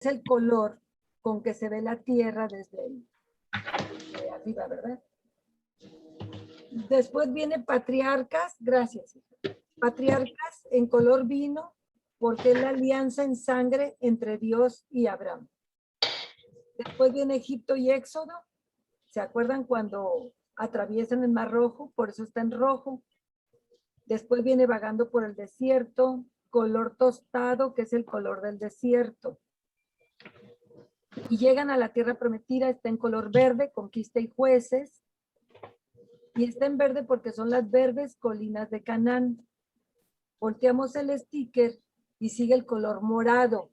el color con que se ve la tierra desde arriba, ¿verdad? Después viene patriarcas, gracias. Patriarcas en color vino, porque es la alianza en sangre entre Dios y Abraham. Después viene Egipto y Éxodo. ¿Se acuerdan cuando atraviesan el Mar Rojo? Por eso está en rojo. Después viene vagando por el desierto, color tostado, que es el color del desierto. Y llegan a la tierra prometida, está en color verde, conquista y jueces. Y está en verde porque son las verdes colinas de Canaán. Volteamos el sticker y sigue el color morado.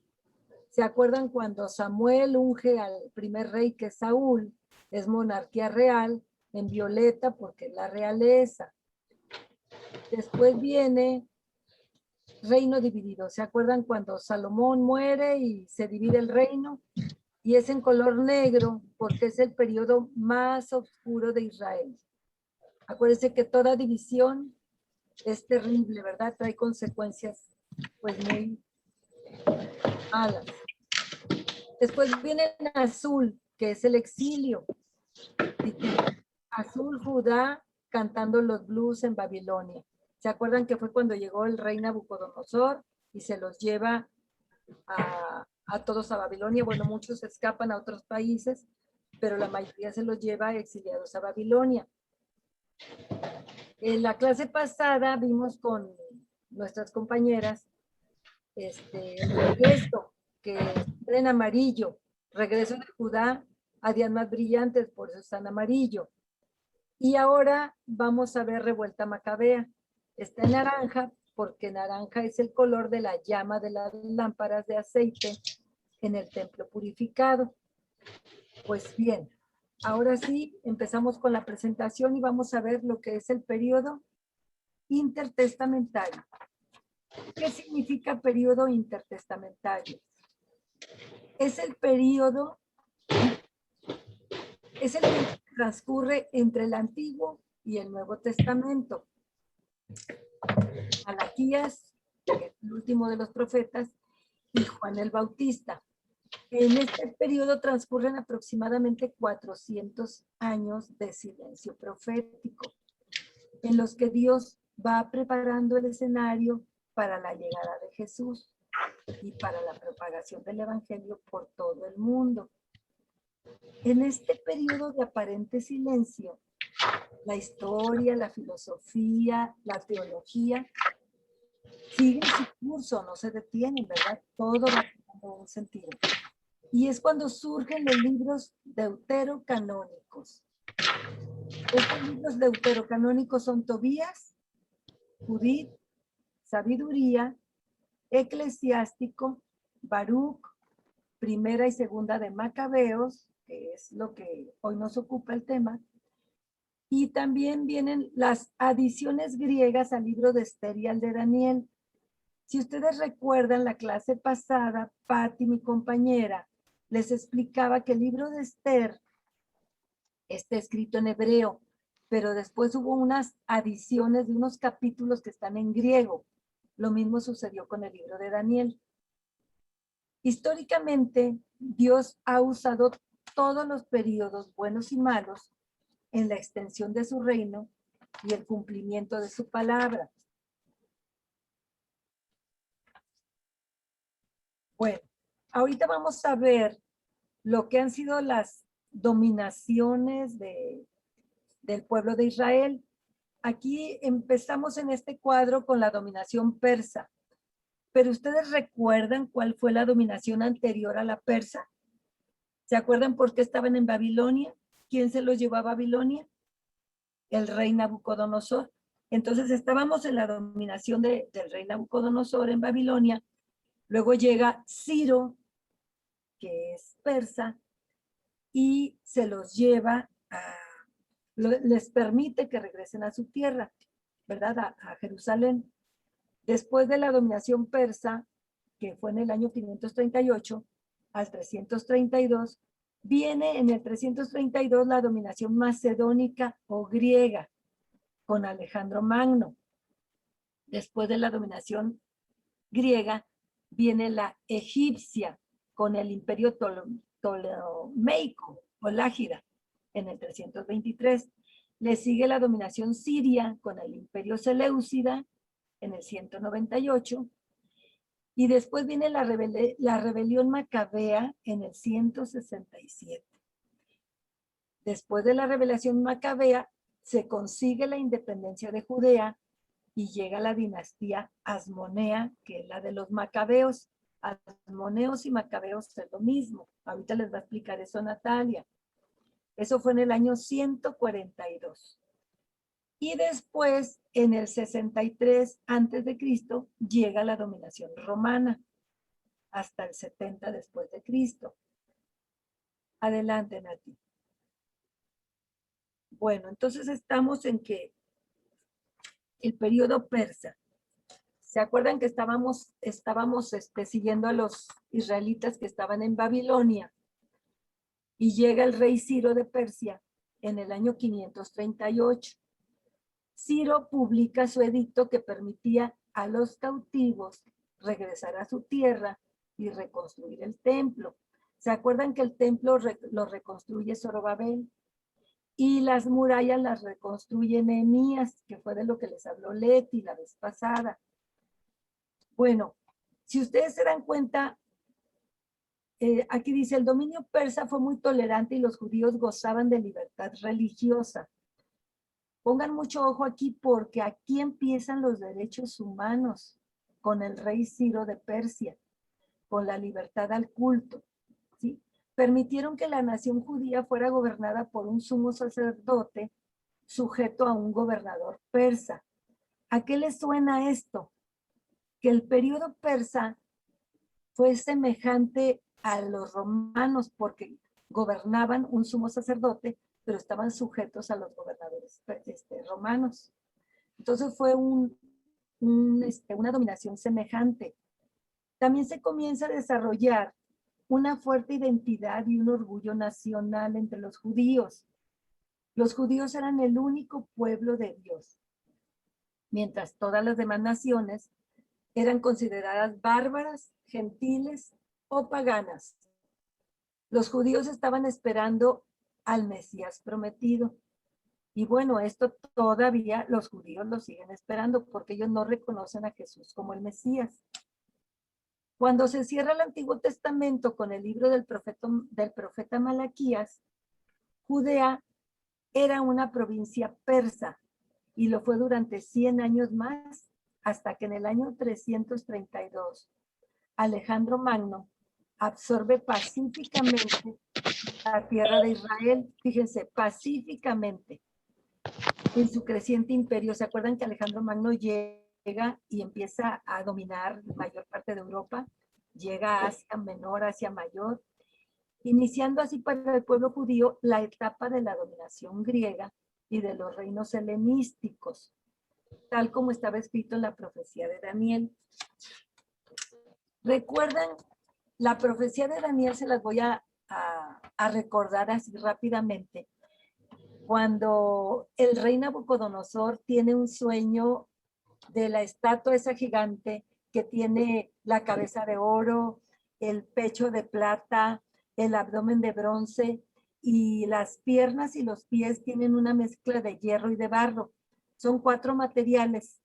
¿Se acuerdan cuando Samuel unge al primer rey, que es Saúl? Es monarquía real, en violeta porque es la realeza. Después viene reino dividido. ¿Se acuerdan cuando Salomón muere y se divide el reino? Y es en color negro porque es el periodo más oscuro de Israel. Acuérdense que toda división es terrible, ¿verdad? Trae consecuencias pues muy malas. Después viene en azul, que es el exilio. Azul, Judá cantando los blues en Babilonia. ¿Se acuerdan que fue cuando llegó el rey Nabucodonosor y se los lleva a todos a Babilonia? Bueno, muchos escapan a otros países, pero la mayoría se los lleva exiliados a Babilonia. En la clase pasada vimos con nuestras compañeras el regreso, que está en amarillo, regreso de Judá a días más brillantes, por eso está en amarillo. Y ahora vamos a ver revuelta macabea. Está en naranja, porque naranja es el color de la llama de las lámparas de aceite en el templo purificado. Pues bien, ahora sí, empezamos con la presentación y vamos a ver lo que es el periodo intertestamentario. ¿Qué significa periodo intertestamentario? Es el periodo, es el que transcurre entre el Antiguo y el Nuevo Testamento. Malaquías, que es el último de los profetas, y Juan el Bautista. En este periodo transcurren aproximadamente 400 años de silencio profético, en los que Dios va preparando el escenario para la llegada de Jesús y para la propagación del evangelio por todo el mundo. En este periodo de aparente silencio, la historia, la filosofía, la teología siguen su curso, no se detienen, ¿verdad? Todo va teniendo un sentido. Y es cuando surgen los libros deuterocanónicos. Estos libros deuterocanónicos son Tobías, Judith, Sabiduría, Eclesiástico, Baruch, Primera y Segunda de Macabeos, que es lo que hoy nos ocupa el tema, y también vienen las adiciones griegas al libro de Esther y al de Daniel. Si ustedes recuerdan la clase pasada, Patti, mi compañera, les explicaba que el libro de Esther está escrito en hebreo, pero después hubo unas adiciones de unos capítulos que están en griego. Lo mismo sucedió con el libro de Daniel. Históricamente, Dios ha usado todos los periodos buenos y malos en la extensión de su reino y el cumplimiento de su palabra. Bueno, ahorita vamos a ver lo que han sido las dominaciones del pueblo de Israel. Aquí empezamos en este cuadro con la dominación persa. Pero ustedes recuerdan cuál fue la dominación anterior a la persa. ¿Se acuerdan por qué estaban en Babilonia? ¿Quién se los llevó a Babilonia? El rey Nabucodonosor. Entonces estábamos en la dominación del rey Nabucodonosor en Babilonia. Luego llega Ciro, que es persa, y se los lleva les permite que regresen a su tierra, ¿verdad? A Jerusalén. Después de la dominación persa, que fue en el año 538 al 332, viene en el 332 la dominación macedónica o griega con Alejandro Magno. Después de la dominación griega viene la egipcia con el imperio ptolemaico o Lágira en el 323. Le sigue la dominación siria con el imperio seleucida en el 198. Y después viene la rebelión macabea en el 167. Después de la rebelión macabea, se consigue la independencia de Judea y llega la dinastía Asmonea, que es la de los macabeos. Asmoneos y macabeos es lo mismo. Ahorita les va a explicar eso Natalia. Eso fue en el año 142. Y después, en el 63 antes de Cristo, llega la dominación romana, hasta el 70 después de Cristo. Adelante, Nati. Bueno, entonces estamos en que el periodo persa. ¿Se acuerdan que estábamos siguiendo a los israelitas que estaban en Babilonia? Y llega el rey Ciro de Persia en el año 538. Ciro publica su edicto que permitía a los cautivos regresar a su tierra y reconstruir el templo. ¿Se acuerdan que el templo lo reconstruye Zorobabel? Y las murallas las reconstruye Nehemías, que fue de lo que les habló Leti la vez pasada. Bueno, si ustedes se dan cuenta, aquí dice, el dominio persa fue muy tolerante y los judíos gozaban de libertad religiosa. Pongan mucho ojo aquí porque aquí empiezan los derechos humanos con el rey Ciro de Persia, con la libertad al culto. ¿Sí? Permitieron que la nación judía fuera gobernada por un sumo sacerdote sujeto a un gobernador persa. ¿A qué les suena esto? Que el periodo persa fue semejante a los romanos porque gobernaban un sumo sacerdote, pero estaban sujetos a los gobernadores romanos. Entonces fue una dominación semejante. También se comienza a desarrollar una fuerte identidad y un orgullo nacional entre los judíos. Los judíos eran el único pueblo de Dios, mientras todas las demás naciones eran consideradas bárbaras, gentiles o paganas. Los judíos estaban esperando al Mesías prometido. Y bueno, esto todavía los judíos lo siguen esperando porque ellos no reconocen a Jesús como el Mesías. Cuando se cierra el Antiguo Testamento con el libro del profeta Malaquías, Judea era una provincia persa y lo fue durante 100 años más, hasta que en el año 332 Alejandro Magno absorbe pacíficamente la tierra de Israel, fíjense, pacíficamente, en su creciente imperio. ¿Se acuerdan que Alejandro Magno llega y empieza a dominar la mayor parte de Europa? Llega a Asia Menor, Asia Mayor, iniciando así para el pueblo judío la etapa de la dominación griega y de los reinos helenísticos, tal como estaba escrito en la profecía de Daniel. ¿Recuerdan? La profecía de Daniel se las voy a recordar así rápidamente. Cuando el rey Nabucodonosor tiene un sueño de la estatua esa gigante que tiene la cabeza de oro, el pecho de plata, el abdomen de bronce y las piernas y los pies tienen una mezcla de hierro y de barro. Son 4 materiales,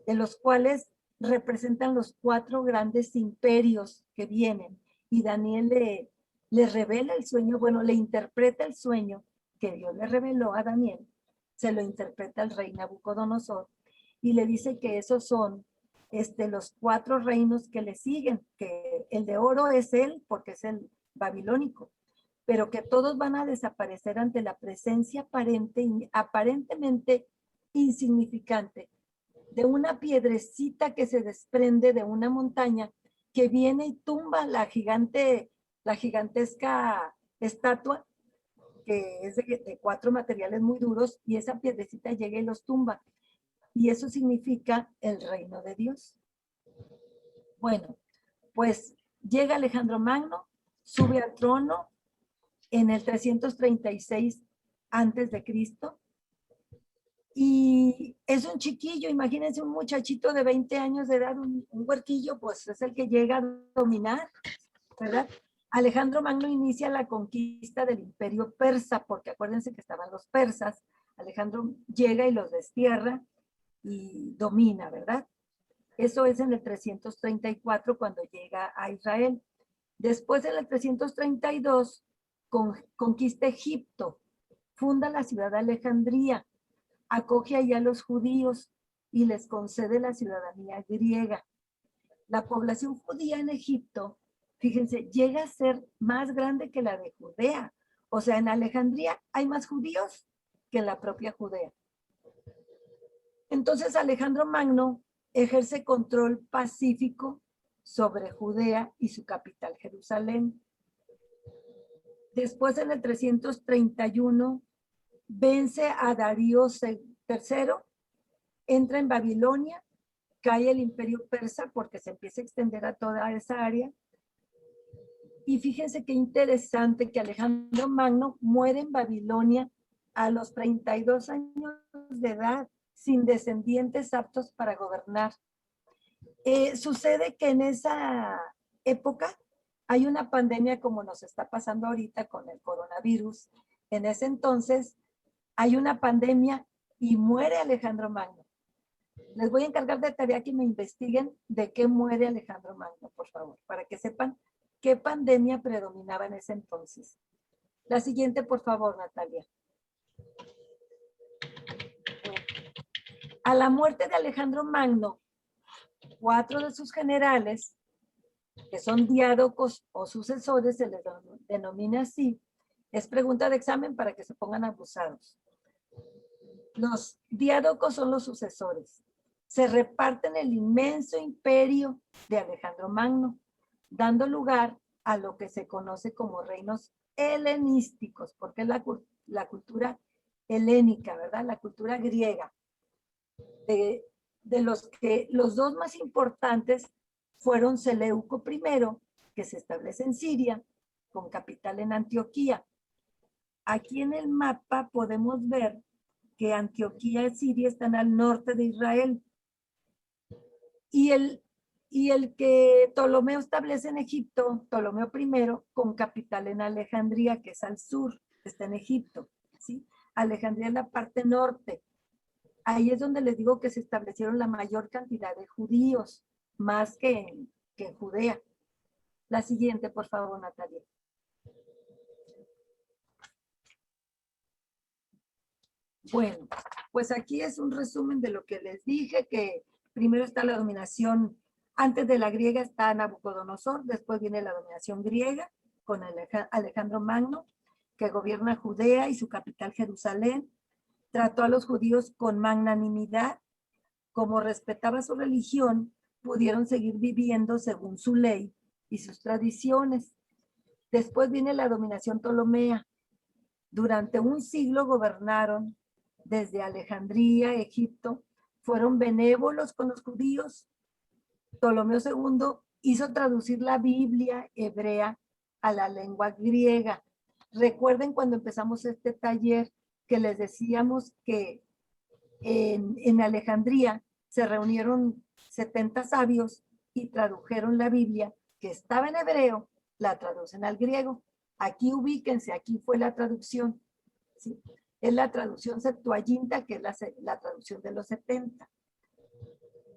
de los cuales representan los 4 grandes imperios que vienen. Y Daniel le revela el sueño, bueno, le interpreta el sueño que Dios le reveló a Daniel, se lo interpreta el rey Nabucodonosor y le dice que esos son los 4 reinos que le siguen, que el de oro es él porque es el babilónico, pero que todos van a desaparecer ante la presencia aparentemente insignificante de una piedrecita que se desprende de una montaña que viene y tumba la gigantesca estatua que es de 4 materiales muy duros, y esa piedrecita llega y los tumba. Y eso significa el reino de Dios. Bueno, pues llega Alejandro Magno, sube al trono en el 336 antes de Cristo, y es un chiquillo, imagínense un muchachito de 20 años de edad, un huerquillo, pues es el que llega a dominar. ¿verdad? Alejandro Magno inicia la conquista del imperio persa, porque acuérdense que estaban los persas. Alejandro llega y los destierra y domina, ¿verdad? Eso es en el 334 cuando llega a Israel. Después en el 332 conquista Egipto, funda la ciudad de Alejandría, acoge allá a los judíos y les concede la ciudadanía griega. La población judía en Egipto, fíjense, llega a ser más grande que la de Judea. O sea, en Alejandría hay más judíos que en la propia Judea. Entonces Alejandro Magno ejerce control pacífico sobre Judea y su capital, Jerusalén. Después, en el 331, vence a Darío III, entra en Babilonia, cae el imperio persa porque se empieza a extender a toda esa área. Y fíjense qué interesante que Alejandro Magno muere en Babilonia a los 32 años de edad, sin descendientes aptos para gobernar. Sucede que en esa época hay una pandemia como nos está pasando ahorita con el coronavirus. En ese entonces hay una pandemia y muere Alejandro Magno. Les voy a encargar de tarea que me investiguen de qué muere Alejandro Magno, por favor, para que sepan qué pandemia predominaba en ese entonces. La siguiente, por favor, Natalia. A la muerte de Alejandro Magno, 4 de sus generales, que son diádocos o sucesores, se les denomina así. Es pregunta de examen para que se pongan abusados. Los diádocos son los sucesores. Se reparten el inmenso imperio de Alejandro Magno, dando lugar a lo que se conoce como reinos helenísticos, porque es la cultura helénica, ¿verdad? La cultura griega. De los que los dos más importantes fueron Seleuco I, que se establece en Siria, con capital en Antioquía. Aquí en el mapa podemos ver que Antioquía y Siria están al norte de Israel. Y el que Ptolomeo establece en Egipto, Ptolomeo I, con capital en Alejandría, que es al sur, está en Egipto, ¿sí? Alejandría es la parte norte. Ahí es donde les digo que se establecieron la mayor cantidad de judíos, más que en Judea. La siguiente, por favor, Natalia. Bueno, pues aquí es un resumen de lo que les dije, que primero está la dominación, antes de la griega está Nabucodonosor, después viene la dominación griega con Alejandro Magno, que gobierna Judea y su capital Jerusalén. Trató a los judíos con magnanimidad, como respetaba su religión, pudieron seguir viviendo según su ley y sus tradiciones. Después viene la dominación ptolomea. Durante un siglo gobernaron desde Alejandría, Egipto, fueron benévolos con los judíos. Ptolomeo II hizo traducir la Biblia hebrea a la lengua griega. Recuerden cuando empezamos este taller que les decíamos que en Alejandría se reunieron 70 sabios y tradujeron la Biblia que estaba en hebreo, la traducen al griego. Aquí ubíquense, aquí fue la traducción. ¿Sí? Es la traducción Septuaginta, que es la traducción de los 70.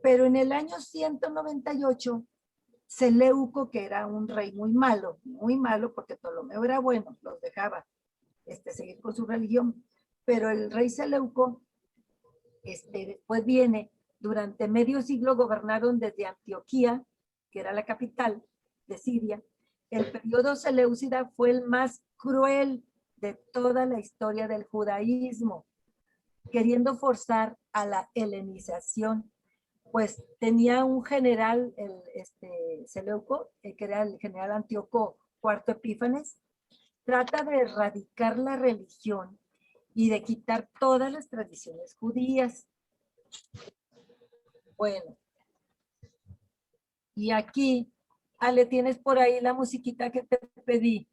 Pero en el año 198, Seleuco, que era un rey muy malo porque Ptolomeo era bueno, los dejaba seguir con su religión, pero el rey Seleuco después viene, durante medio siglo gobernaron desde Antioquía, que era la capital de Siria. El periodo seleucida fue el más cruel de toda la historia del judaísmo, queriendo forzar a la helenización. Pues tenía un general, Seleuco, que era el general Antíoco IV Epífanes, trata de erradicar la religión y de quitar todas las tradiciones judías. Bueno, y aquí, Ale, tienes por ahí la musiquita que te pedí.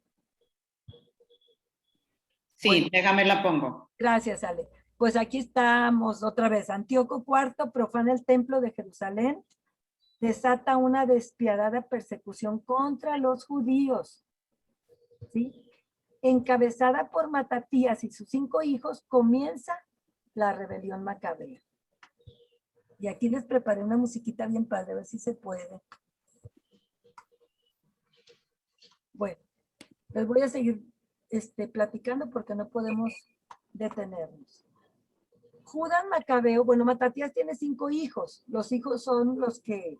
Sí, bueno, déjame la pongo. Gracias, Ale. Pues aquí estamos otra vez. Antíoco IV profana el templo de Jerusalén, desata una despiadada persecución contra los judíos, ¿sí? Encabezada por Matatías y sus 5 hijos, comienza la rebelión macabea. Y aquí les preparé una musiquita bien padre, a ver si se puede. Bueno, les voy a seguir platicando porque no podemos detenernos. Judas Macabeo, bueno, Matatías tiene 5 hijos. Los hijos son los que...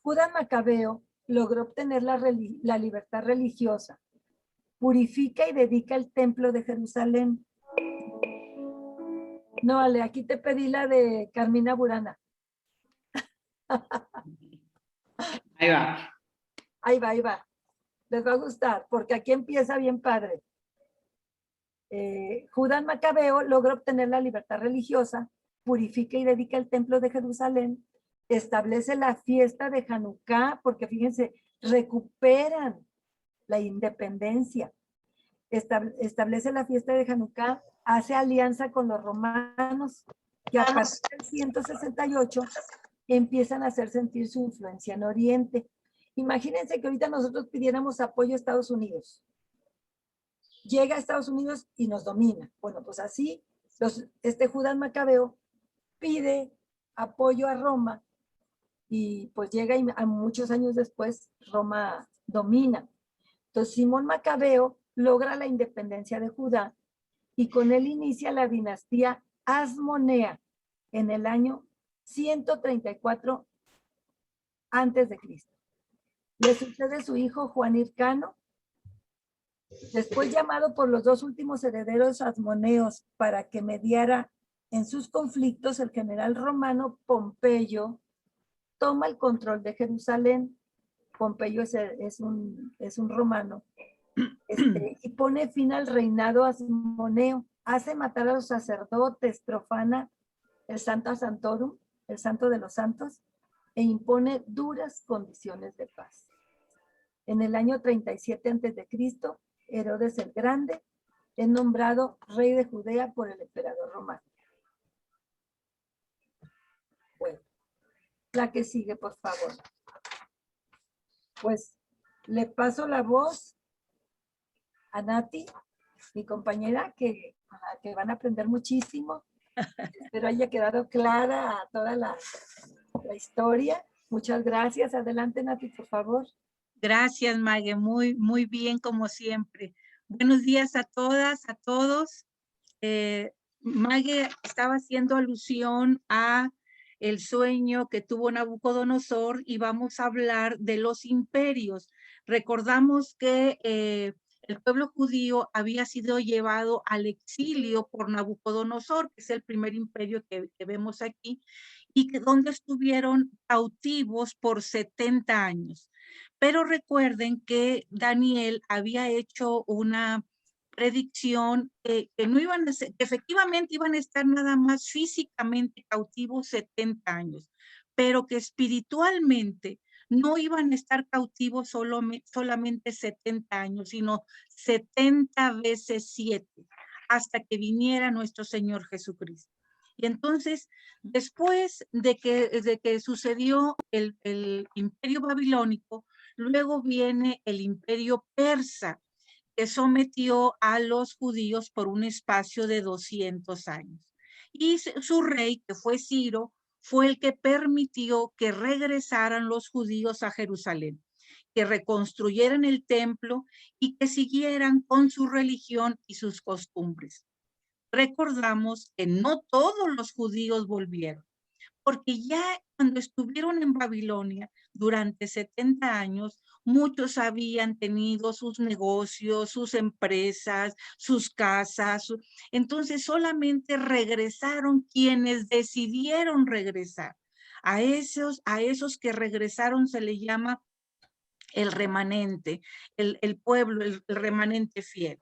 Judas Macabeo logró obtener la libertad religiosa. Purifica y dedica el templo de Jerusalén. No, Ale, aquí te pedí la de Carmina Burana. Ahí va. Ahí va, ahí va. Les va a gustar, porque aquí empieza bien padre. Judas Macabeo logra obtener la libertad religiosa, purifica y dedica el templo de Jerusalén, establece la fiesta de Hanukkah, porque fíjense, recuperan la independencia, establece la fiesta de Hanukkah, hace alianza con los romanos, que a partir del 168 empiezan a hacer sentir su influencia en Oriente. Imagínense que ahorita nosotros pidiéramos apoyo a Estados Unidos. Llega a Estados Unidos y nos domina. Bueno, pues así, Judas Macabeo pide apoyo a Roma y pues llega y a muchos años después Roma domina. Entonces Simón Macabeo logra la independencia de Judá y con él inicia la dinastía Asmonea en el año 134 antes de Cristo. Le sucede su hijo Juan Hircano, después llamado por los 2 últimos herederos asmoneos para que mediara en sus conflictos. El general romano Pompeyo toma el control de Jerusalén. Pompeyo es un romano, y pone fin al reinado asmoneo. Hace matar a los sacerdotes, profana el Santa Santorum, el Santo de los Santos, e impone duras condiciones de paz. En el año 37 a.C., Herodes el Grande es nombrado rey de Judea por el emperador romano. Bueno, la que sigue, por favor. Pues le paso la voz a Nati, mi compañera, que van a aprender muchísimo. Espero haya quedado clara toda la historia. Muchas gracias. Adelante, Nati, por favor. Gracias, Mague. Muy, muy bien, como siempre. Buenos días a todas, a todos. Mague estaba haciendo alusión a el sueño que tuvo Nabucodonosor y vamos a hablar de los imperios. Recordamos que el pueblo judío había sido llevado al exilio por Nabucodonosor, que es el primer imperio que vemos aquí, y donde estuvieron cautivos por 70 años. Pero recuerden que Daniel había hecho una predicción que no iban a ser, que efectivamente iban a estar nada más físicamente cautivos 70 años, pero que espiritualmente no iban a estar cautivos solamente 70 años, sino 70 veces 7, hasta que viniera nuestro Señor Jesucristo. Y entonces, después de que sucedió el imperio babilónico, luego viene el imperio persa, que sometió a los judíos por un espacio de 200 años. Y su rey, que fue Ciro, fue el que permitió que regresaran los judíos a Jerusalén, que reconstruyeran el templo y que siguieran con su religión y sus costumbres. Recordamos que no todos los judíos volvieron, porque ya cuando estuvieron en Babilonia durante 70 años, muchos habían tenido sus negocios, sus empresas, sus casas. Entonces solamente regresaron quienes decidieron regresar. A esos que regresaron se le llama el remanente, el pueblo, el remanente fiel.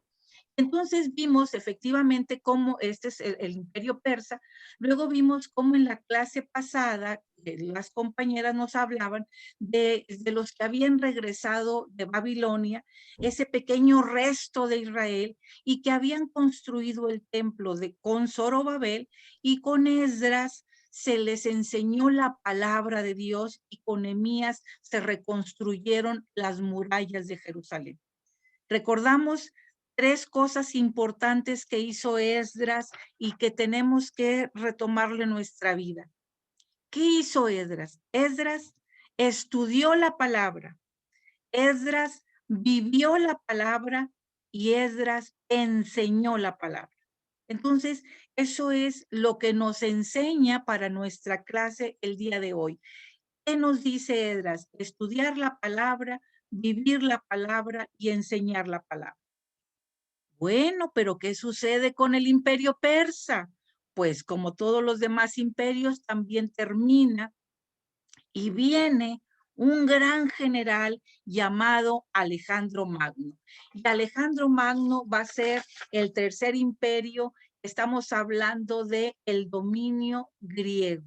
Entonces vimos efectivamente cómo este es el imperio persa. Luego vimos cómo en la clase pasada las compañeras nos hablaban de los que habían regresado de Babilonia, ese pequeño resto de Israel, y que habían construido el templo con Zorobabel y con Esdras se les enseñó la palabra de Dios y con Nehemías se reconstruyeron las murallas de Jerusalén. Recordamos 3 cosas importantes que hizo Esdras y que tenemos que retomarle en nuestra vida. ¿Qué hizo Esdras? Esdras estudió la palabra, Esdras vivió la palabra y Esdras enseñó la palabra. Entonces, eso es lo que nos enseña para nuestra clase el día de hoy. ¿Qué nos dice Esdras? Estudiar la palabra, vivir la palabra y enseñar la palabra. Bueno, pero ¿qué sucede con el imperio persa? Pues como todos los demás imperios, también termina y viene un gran general llamado Alejandro Magno. Y Alejandro Magno va a ser el tercer imperio. Estamos hablando de el dominio griego.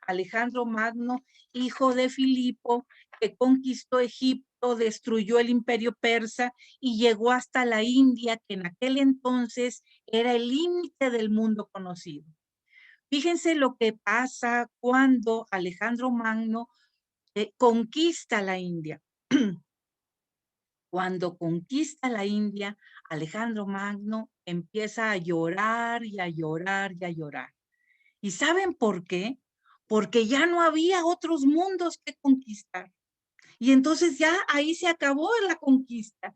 Alejandro Magno, hijo de Filipo, que conquistó Egipto, destruyó el imperio persa y llegó hasta la India, que en aquel entonces era el límite del mundo conocido. Fíjense lo que pasa cuando Alejandro Magno conquista la India. Cuando conquista la India, Alejandro Magno empieza a llorar y a llorar y a llorar. ¿Y saben por qué? Porque ya no había otros mundos que conquistar. Y entonces ya ahí se acabó la conquista.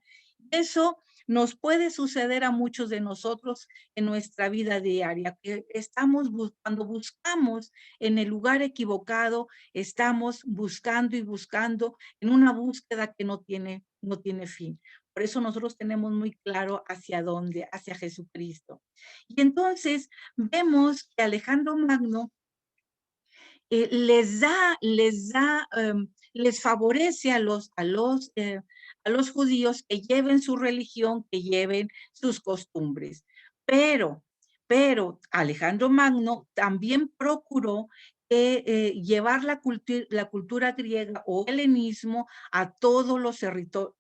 Eso nos puede suceder a muchos de nosotros en nuestra vida diaria, que cuando buscamos en el lugar equivocado, estamos buscando y buscando en una búsqueda que no tiene fin. Por eso nosotros tenemos muy claro hacia dónde, hacia Jesucristo. Y entonces vemos que Alejandro Magno les favorece a los judíos que lleven su religión, que lleven sus costumbres. Pero Alejandro Magno también procuró llevar la cultura griega o helenismo a todos los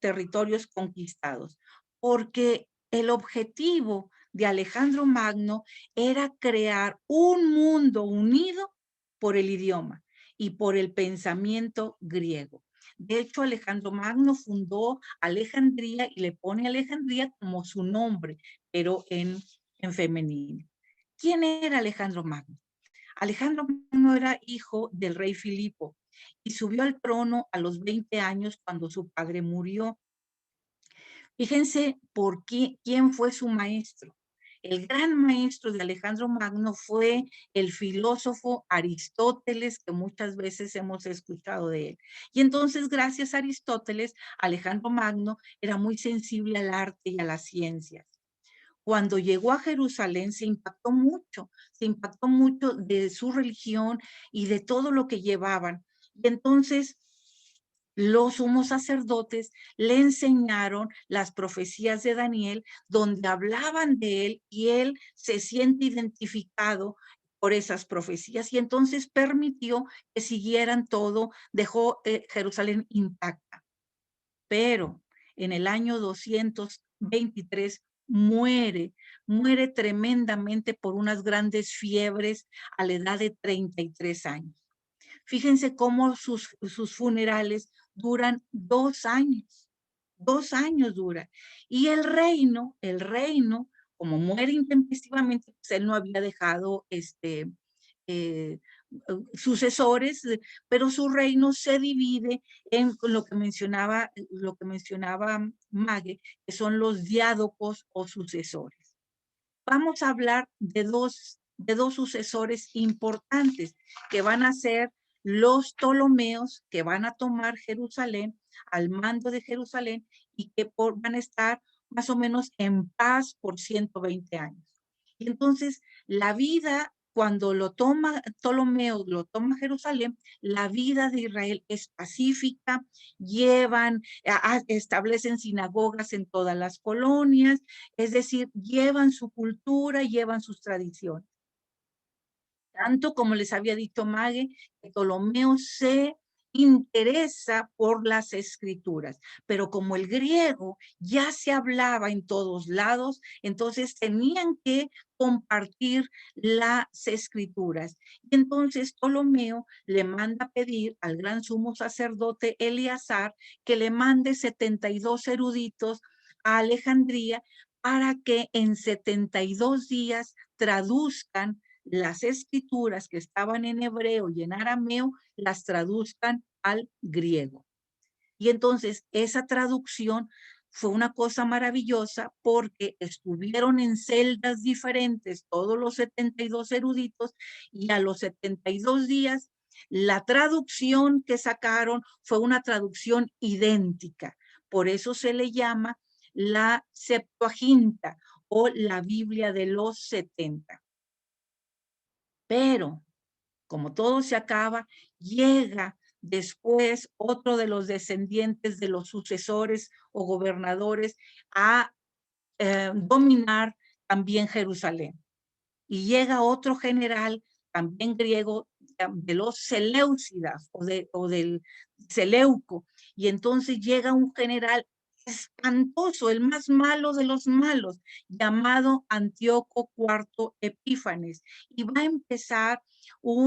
territorios conquistados, porque el objetivo de Alejandro Magno era crear un mundo unido por el idioma y por el pensamiento griego. De hecho, Alejandro Magno fundó Alejandría y le pone Alejandría como su nombre, pero en femenino. ¿Quién era Alejandro Magno? Alejandro Magno era hijo del rey Filipo y subió al trono a los 20 años cuando su padre murió. Fíjense quién fue su maestro. El gran maestro de Alejandro Magno fue el filósofo Aristóteles, que muchas veces hemos escuchado de él. Y entonces, gracias a Aristóteles, Alejandro Magno era muy sensible al arte y a las ciencias. Cuando llegó a Jerusalén se impactó mucho de su religión y de todo lo que llevaban. Y entonces los sumos sacerdotes le enseñaron las profecías de Daniel, donde hablaban de él y él se siente identificado por esas profecías y entonces permitió que siguieran todo, dejó Jerusalén intacta. Pero en el año 223 muere tremendamente por unas grandes fiebres a la edad de 33 años. Fíjense cómo sus funerales duran 2 años. 2 años dura. Y el reino, como muere intempestivamente, pues él no había dejado sucesores, pero su reino se divide en lo que mencionaba Mague, que son los diádocos o sucesores. Vamos a hablar de dos sucesores importantes que van a ser los Ptolomeos, que van a tomar Jerusalén, al mando de Jerusalén, y que van a estar más o menos en paz por 120 años. Y entonces la vida, cuando lo toma Ptolomeo, lo toma Jerusalén, la vida de Israel es pacífica, establecen sinagogas en todas las colonias, es decir, llevan su cultura, llevan sus tradiciones. Tanto como les había dicho Mague, que Ptolomeo se interesa por las escrituras, pero como el griego ya se hablaba en todos lados, entonces tenían que compartir las escrituras. Y entonces Ptolomeo le manda pedir al gran sumo sacerdote Eleazar que le mande 72 eruditos a Alejandría para que en 72 días traduzcan las escrituras que estaban en hebreo y en arameo, las traduzcan al griego. Y entonces esa traducción fue una cosa maravillosa porque estuvieron en celdas diferentes todos los 72 eruditos y a los 72 días la traducción que sacaron fue una traducción idéntica. Por eso se le llama la Septuaginta o la Biblia de los 70. Pero, como todo se acaba, llega después otro de los descendientes de los sucesores o gobernadores a dominar también Jerusalén. Y llega otro general, también griego, de los Seleucidas o del Seleuco. Y entonces llega un general espantoso, el más malo de los malos, llamado Antíoco IV Epífanes. Y va a empezar,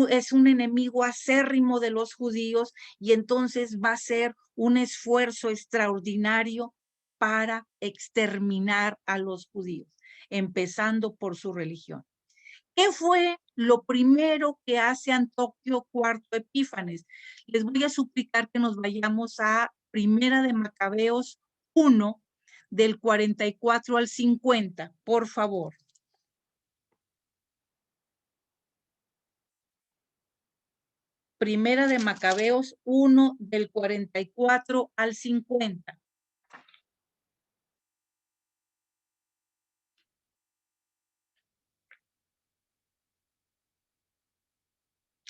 es un enemigo acérrimo de los judíos y entonces va a ser un esfuerzo extraordinario para exterminar a los judíos, empezando por su religión. ¿Qué fue lo primero que hace Antíoco IV Epífanes? Les voy a suplicar que nos vayamos a Primera de Macabeos 1, del 44 al 50, por favor. Primera de Macabeos 1, del 44 al 50.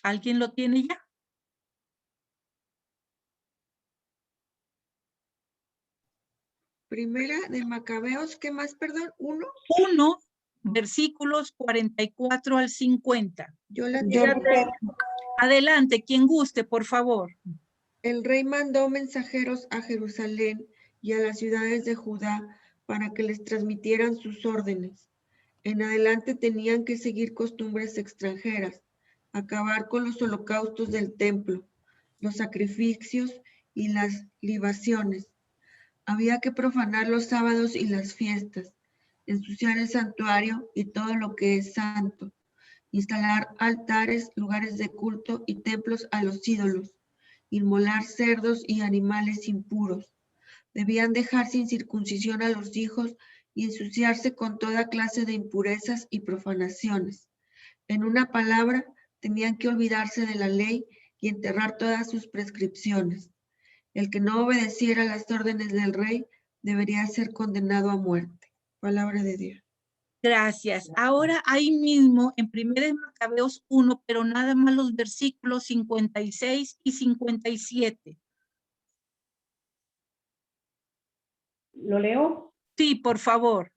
¿Alguien lo tiene ya? Primera de Macabeos, ¿qué más, perdón? 1. 1, versículos 44 al 50. Yo la Yo tengo. Adelante, quien guste, por favor. El rey mandó mensajeros a Jerusalén y a las ciudades de Judá para que les transmitieran sus órdenes. En adelante tenían que seguir costumbres extranjeras, acabar con los holocaustos del templo, los sacrificios y las libaciones. Había que profanar los sábados y las fiestas, ensuciar el santuario y todo lo que es santo, instalar altares, lugares de culto y templos a los ídolos, inmolar cerdos y animales impuros. Debían dejar sin circuncisión a los hijos y ensuciarse con toda clase de impurezas y profanaciones. En una palabra, tenían que olvidarse de la ley y enterrar todas sus prescripciones. El que no obedeciera las órdenes del rey debería ser condenado a muerte. Palabra de Dios. Gracias. Ahora ahí mismo en Primera de Macabeos 1, pero nada más los versículos 56 y 57. ¿Lo leo? Sí, por favor.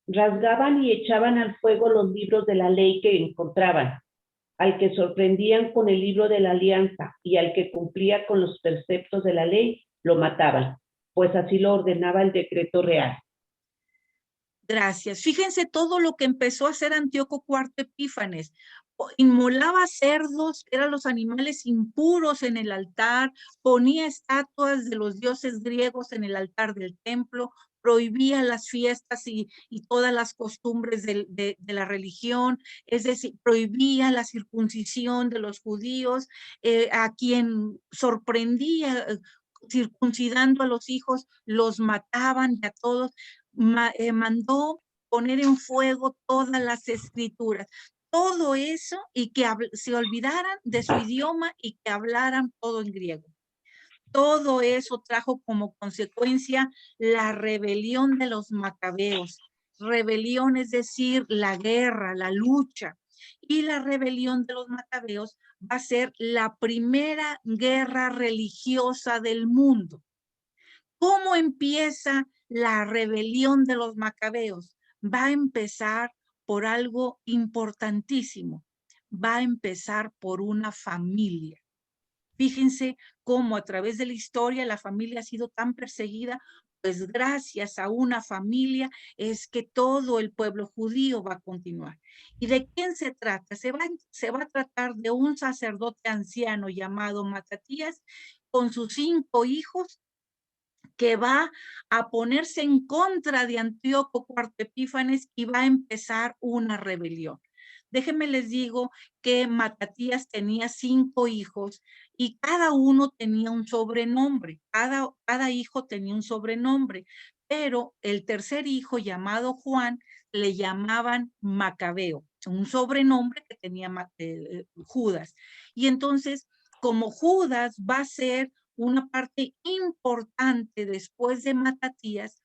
Rasgaban y echaban al fuego los libros de la ley que encontraban. Al que sorprendían con el libro de la alianza y al que cumplía con los preceptos de la ley, lo mataban, pues así lo ordenaba el decreto real. Gracias. Fíjense todo lo que empezó a hacer Antíoco IV Epífanes. Inmolaba cerdos, eran los animales impuros en el altar, ponía estatuas de los dioses griegos en el altar del templo, prohibía las fiestas y todas las costumbres de la religión, es decir, prohibía la circuncisión de los judíos, a quien sorprendía circuncidando a los hijos, los mataban y a todos. Mandó poner en fuego todas las escrituras, todo eso, y que se olvidaran de su idioma y que hablaran todo en griego. Todo eso trajo como consecuencia la rebelión de los macabeos. Rebelión es decir, la guerra, la lucha. Y la rebelión de los macabeos va a ser la primera guerra religiosa del mundo. ¿Cómo empieza la rebelión de los macabeos? Va a empezar por algo importantísimo. Va a empezar por una familia. Fíjense cómo a través de la historia la familia ha sido tan perseguida, pues gracias a una familia es que todo el pueblo judío va a continuar. ¿Y de quién se trata? Se va a tratar de un sacerdote anciano llamado Matatías con sus 5 hijos, que va a ponerse en contra de Antíoco IV Epífanes y va a empezar una rebelión. Déjenme les digo que Matatías tenía 5 hijos y cada uno tenía un sobrenombre, cada hijo tenía un sobrenombre, pero el tercer hijo, llamado Juan, le llamaban Macabeo, un sobrenombre que tenía Judas. Y entonces, como Judas va a ser una parte importante después de Matatías,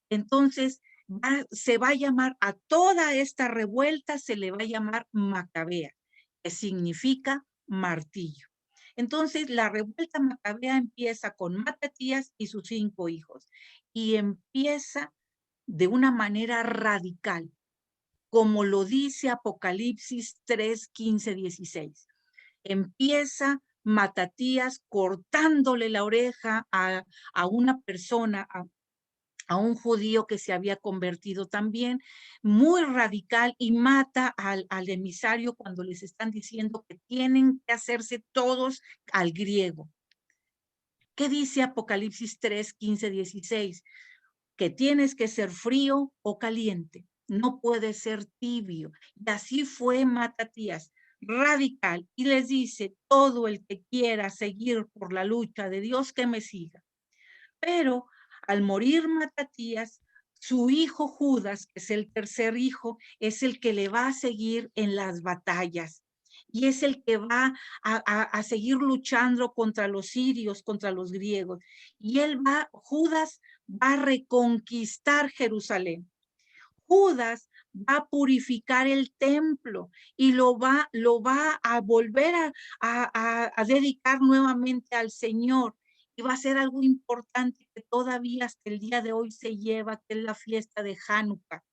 entonces se va a llamar a toda esta revuelta, se le va a llamar Macabea, que significa martillo. Entonces la revuelta macabea empieza con Matatías y sus 5 hijos y empieza de una manera radical, como lo dice Apocalipsis 3, 15, 16. Empieza Matatías cortándole la oreja a una persona, a un judío que se había convertido también, muy radical, y mata al emisario cuando les están diciendo que tienen que hacerse todos al griego. ¿Qué dice Apocalipsis 3, 15, 16? Que tienes que ser frío o caliente, no puede ser tibio. Y así fue Matatías, radical, y les dice, todo el que quiera seguir por la lucha de Dios, que me siga. Pero al morir Matatías, su hijo Judas, que es el tercer hijo, es el que le va a seguir en las batallas. Y es el que va a seguir luchando contra los sirios, contra los griegos. Y Judas va a reconquistar Jerusalén. Judas va a purificar el templo y lo va a volver a dedicar nuevamente al Señor. Y va a ser algo importante que todavía hasta el día de hoy se lleva, que es la fiesta de Hanukkah.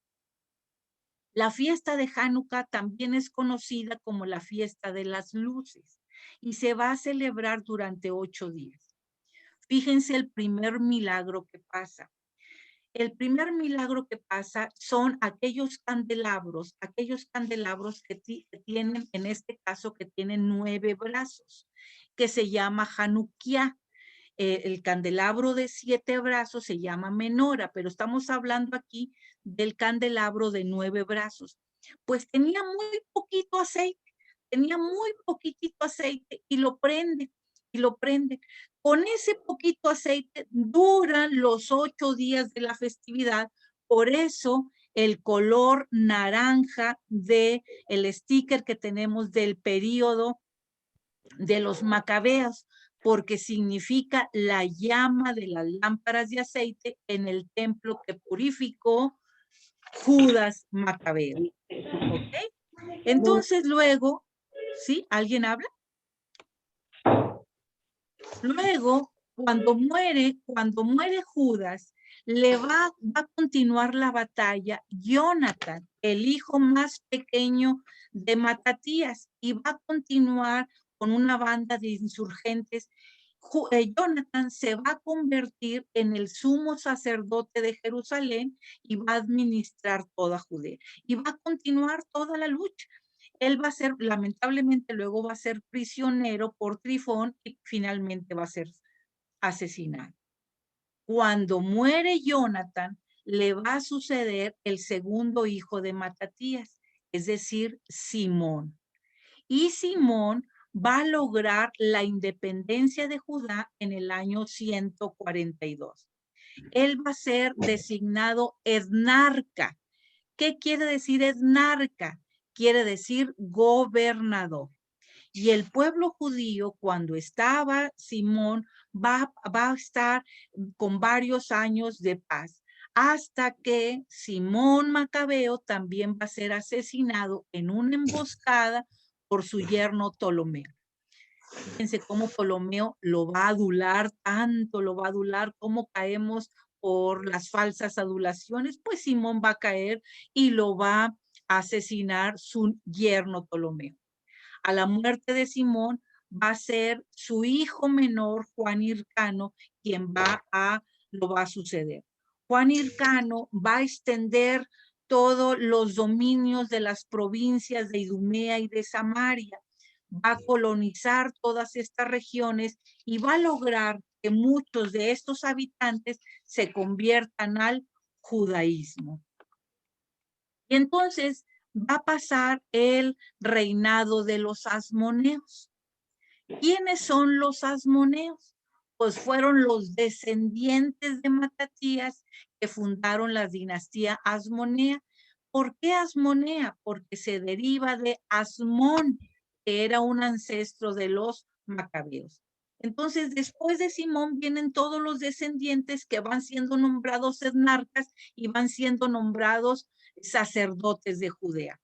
La fiesta de Hanukkah también es conocida como la fiesta de las luces y se va a celebrar durante 8 días. Fíjense el primer milagro que pasa. El primer milagro que pasa son aquellos candelabros que tienen, en este caso, que tienen 9 brazos, que se llama Hanukkah. El candelabro de 7 brazos se llama menora, pero estamos hablando aquí del candelabro de 9 brazos. Pues tenía muy poquito aceite, y lo prende. Con ese poquito aceite duran los 8 días de la festividad. Por eso el color naranja del sticker que tenemos del periodo de los macabeos, porque significa la llama de las lámparas de aceite en el templo que purificó Judas Macabeo. ¿Ok? Entonces luego, ¿sí? ¿Alguien habla? Luego, cuando muere Judas, va a continuar la batalla Jonathan, el hijo más pequeño de Matatías, y va a continuar con una banda de insurgentes. Jonathan se va a convertir en el sumo sacerdote de Jerusalén y va a administrar toda Judea. Y va a continuar toda la lucha. Él va a ser, lamentablemente, luego va a ser prisionero por Trifón y finalmente va a ser asesinado. Cuando muere Jonathan, le va a suceder el segundo hijo de Matatías, es decir, Simón. Y Simón va a lograr la independencia de Judá en el año 142. Él va a ser designado etnarca. ¿Qué quiere decir etnarca? Quiere decir gobernador. Y el pueblo judío, cuando estaba Simón, va a estar con varios años de paz, hasta que Simón Macabeo también va a ser asesinado en una emboscada por su yerno Ptolomeo. Fíjense cómo Ptolomeo lo va a adular tanto, cómo caemos por las falsas adulaciones, pues Simón va a caer y lo va a asesinar su yerno Ptolomeo. A la muerte de Simón va a ser su hijo menor, Juan Hircano, quien lo va a suceder. Juan Hircano va a extender todos los dominios de las provincias de Idumea y de Samaria, va a colonizar todas estas regiones y va a lograr que muchos de estos habitantes se conviertan al judaísmo. Y entonces va a pasar el reinado de los asmoneos. ¿Quiénes son los asmoneos? Pues fueron los descendientes de Matatías que fundaron la dinastía asmonea. ¿Por qué asmonea? Porque se deriva de Asmón, que era un ancestro de los macabeos. Entonces, después de Simón vienen todos los descendientes que van siendo nombrados etnarcas y van siendo nombrados sacerdotes de Judea.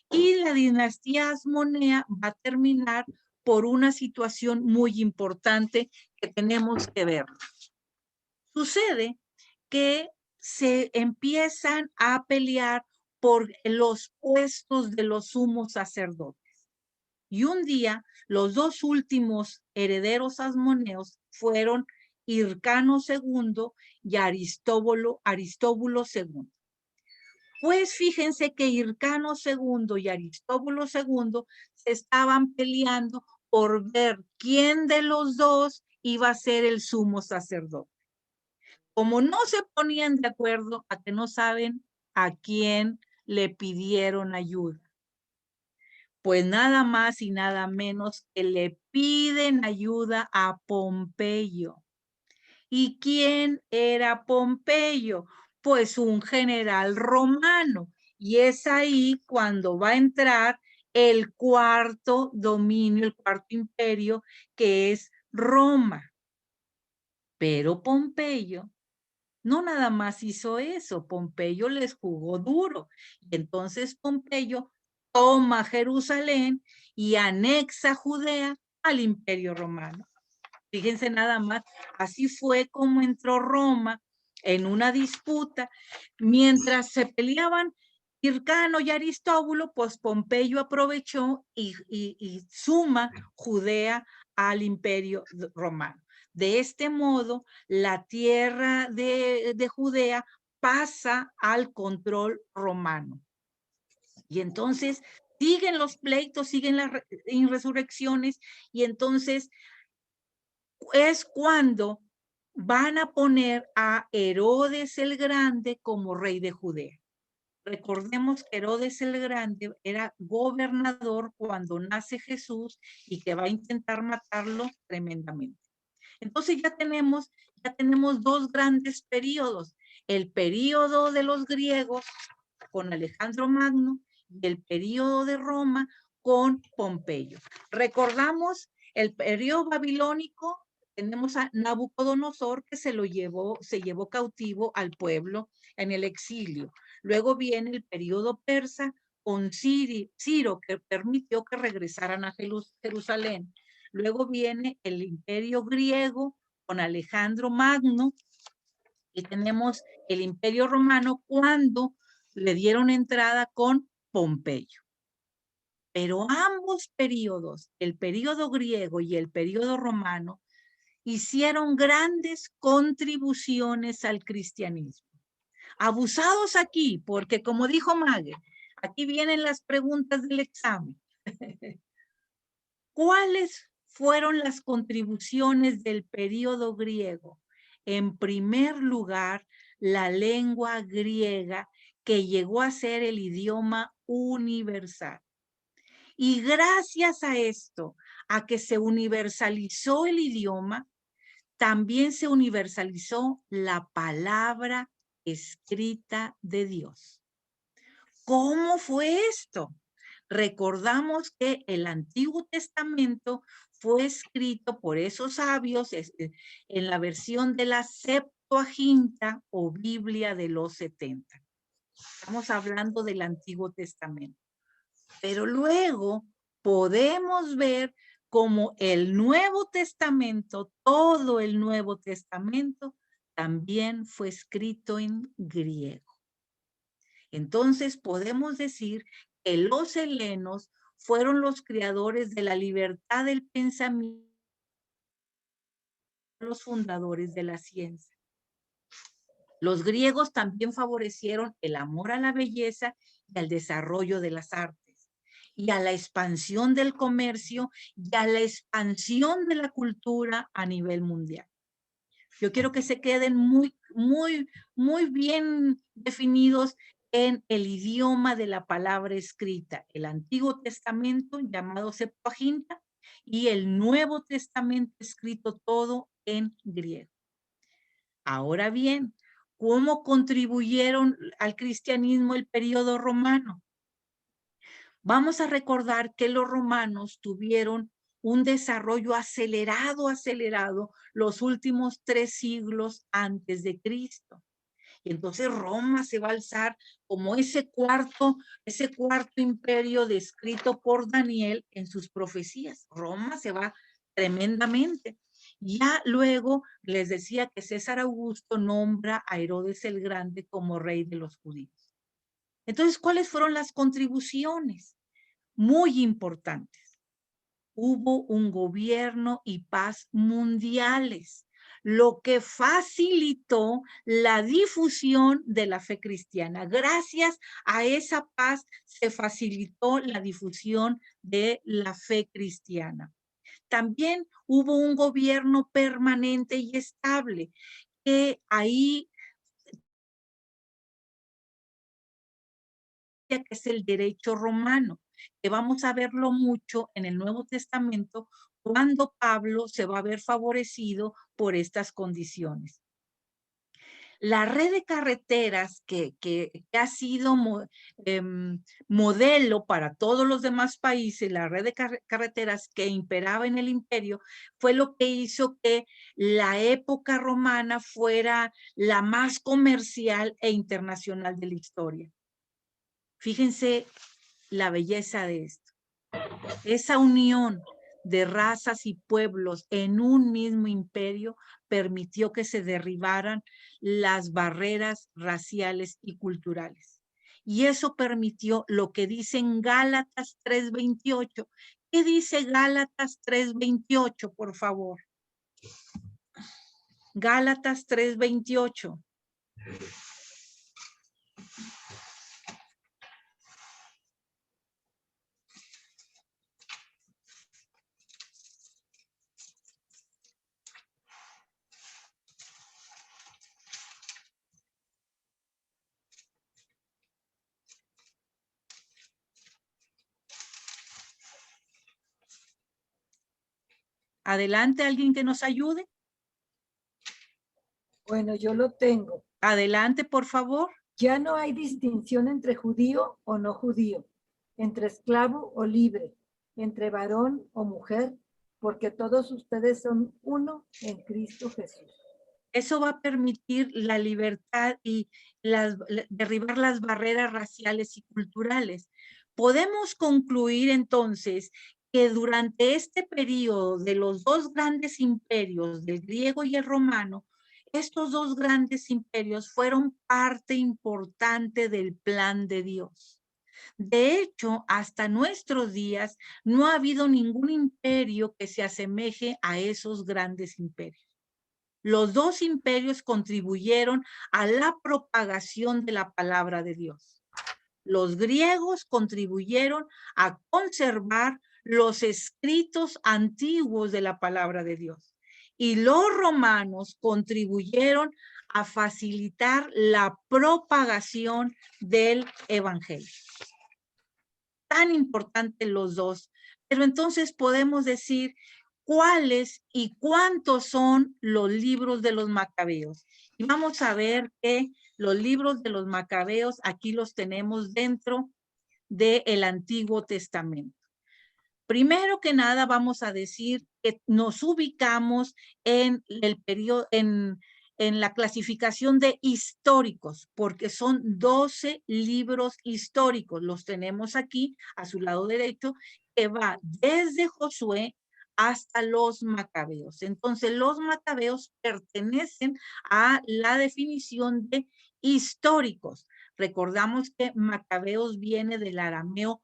Y la dinastía asmonea va a terminar por una situación muy importante que tenemos que ver. Sucede que se empiezan a pelear por los puestos de los sumos sacerdotes. Y un día, los dos últimos herederos asmoneos fueron Hircano II y Aristóbulo II. Pues fíjense que Hircano II y Aristóbulo II se estaban peleando por ver quién de los dos iba a ser el sumo sacerdote. Como no se ponían de acuerdo, a que no saben a quién le pidieron ayuda. Pues nada más y nada menos que le piden ayuda a Pompeyo. ¿Y quién era Pompeyo? Pues un general romano. Y es ahí cuando va a entrar el cuarto dominio, el cuarto imperio, que es Roma. Pero Pompeyo no nada más hizo eso, Pompeyo les jugó duro. Y entonces Pompeyo toma Jerusalén y anexa Judea al imperio romano. Fíjense nada más, así fue como entró Roma en una disputa. Mientras se peleaban Hircano y Aristóbulo, pues Pompeyo aprovechó y suma Judea al imperio romano. De este modo, la tierra de Judea pasa al control romano. Y entonces siguen los pleitos, siguen las insurrecciones, y entonces es cuando van a poner a Herodes el Grande como rey de Judea. Recordemos que Herodes el Grande era gobernador cuando nace Jesús y que va a intentar matarlo tremendamente. Entonces ya tenemos dos grandes periodos. El periodo de los griegos con Alejandro Magno y el periodo de Roma con Pompeyo. Recordamos el periodo babilónico. Tenemos a Nabucodonosor que se llevó cautivo al pueblo en el exilio. Luego viene el periodo persa con Ciro, que permitió que regresaran a Jerusalén. Luego viene el imperio griego con Alejandro Magno y tenemos el imperio romano cuando le dieron entrada con Pompeyo. Pero ambos periodos, el periodo griego y el periodo romano, hicieron grandes contribuciones al cristianismo. Abusados aquí, porque como dijo Mague, aquí vienen las preguntas del examen. ¿Cuáles fueron las contribuciones del periodo griego? En primer lugar, la lengua griega, que llegó a ser el idioma universal. Y gracias a esto, a que se universalizó el idioma, también se universalizó la palabra escrita de Dios. ¿Cómo fue esto? Recordamos que el Antiguo Testamento fue escrito por esos sabios en la versión de la Septuaginta o Biblia de los 70. Estamos hablando del Antiguo Testamento. Pero luego podemos ver cómo el Nuevo Testamento, todo el Nuevo Testamento, también fue escrito en griego. Entonces podemos decir que los helenos fueron los creadores de la libertad del pensamiento, los fundadores de la ciencia. Los griegos también favorecieron el amor a la belleza y al desarrollo de las artes, y a la expansión del comercio y a la expansión de la cultura a nivel mundial. Yo quiero que se queden muy bien definidos en el idioma de la palabra escrita. El Antiguo Testamento, llamado Septuaginta, y el Nuevo Testamento, escrito todo en griego. Ahora bien, ¿cómo contribuyeron al cristianismo el periodo romano? Vamos a recordar que los romanos tuvieron un desarrollo acelerado los últimos 3 siglos antes de Cristo. Y entonces Roma se va a alzar como ese cuarto imperio descrito por Daniel en sus profecías. Roma se va tremendamente. Ya luego les decía que César Augusto nombra a Herodes el Grande como rey de los judíos. Entonces, ¿cuáles fueron las contribuciones? Muy importantes. Hubo un gobierno y paz mundiales, lo que facilitó la difusión de la fe cristiana. Gracias a esa paz se facilitó la difusión de la fe cristiana. También hubo un gobierno permanente y estable, que ahí que es el derecho romano, que vamos a verlo mucho en el Nuevo Testamento cuando Pablo se va a ver favorecido por estas condiciones. La red de carreteras que ha sido modelo para todos los demás países, la red de carreteras que imperaba en el imperio, fue lo que hizo que la época romana fuera la más comercial e internacional de la historia. Fíjense la belleza de esto. Esa unión de razas y pueblos en un mismo imperio permitió que se derribaran las barreras raciales y culturales. Y eso permitió lo que dice en Gálatas 3:28. ¿Qué dice Gálatas 3:28, por favor? Gálatas 3:28. Adelante, alguien que nos ayude. Bueno, yo lo tengo. Adelante, por favor. Ya no hay distinción entre judío o no judío, entre esclavo o libre, entre varón o mujer, porque todos ustedes son uno en Cristo Jesús. Eso va a permitir la libertad y derribar las barreras raciales y culturales. Podemos concluir entonces que durante este periodo de los 2 grandes imperios, del griego y el romano, estos 2 grandes imperios fueron parte importante del plan de Dios. De hecho, hasta nuestros días no ha habido ningún imperio que se asemeje a esos grandes imperios. Los 2 imperios contribuyeron a la propagación de la palabra de Dios. Los griegos contribuyeron a conservar los escritos antiguos de la palabra de Dios. Y los romanos contribuyeron a facilitar la propagación del evangelio. Tan importantes los 2. Pero entonces podemos decir cuáles y cuántos son los libros de los macabeos. Y vamos a ver que los libros de los macabeos aquí los tenemos dentro del Antiguo Testamento. Primero que nada vamos a decir que nos ubicamos en el periodo, en la clasificación de históricos, porque son 12 libros históricos. Los tenemos aquí a su lado derecho, que va desde Josué hasta los macabeos. Entonces, los macabeos pertenecen a la definición de históricos. Recordamos que macabeos viene del arameo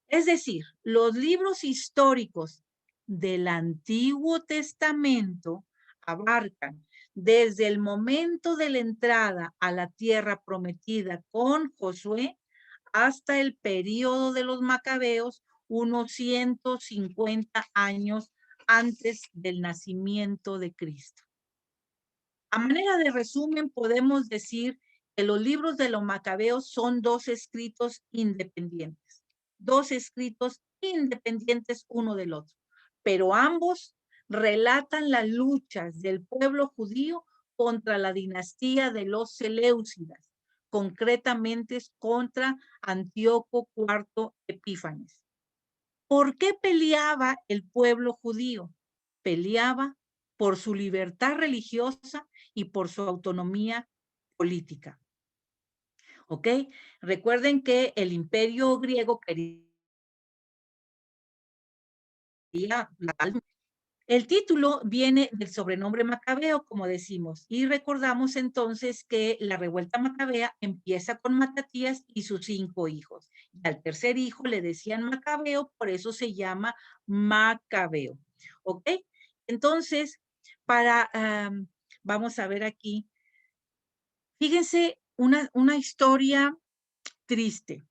Es decir, los libros históricos del Antiguo Testamento abarcan desde el momento de la entrada a la tierra prometida con Josué hasta el periodo de los Macabeos, unos 150 años antes del nacimiento de Cristo. A manera de resumen, podemos decir que los libros de los Macabeos son dos escritos independientes uno del otro, pero ambos relatan las luchas del pueblo judío contra la dinastía de los Seleucidas, concretamente contra Antíoco IV Epífanes. ¿Por qué peleaba el pueblo judío? Peleaba por su libertad religiosa y por su autonomía política. ¿Ok? Recuerden que el imperio griego quería... El título viene del sobrenombre macabeo, como decimos, y recordamos entonces que la revuelta macabea empieza con Matatías y sus 5 hijos. Y al tercer hijo le decían Macabeo, por eso se llama Macabeo. ¿Ok? Entonces, vamos a ver aquí, fíjense una historia triste.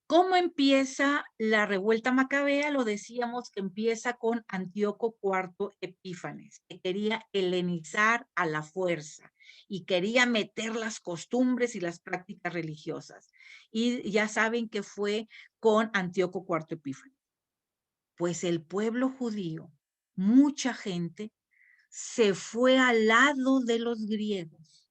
¿Cómo empieza la revuelta macabea? Lo decíamos que empieza con Antíoco IV Epífanes, que quería helenizar a la fuerza y quería meter las costumbres y las prácticas religiosas. Y ya saben que fue con Antíoco IV Epífanes. Pues el pueblo judío, mucha gente, se fue al lado de los griegos.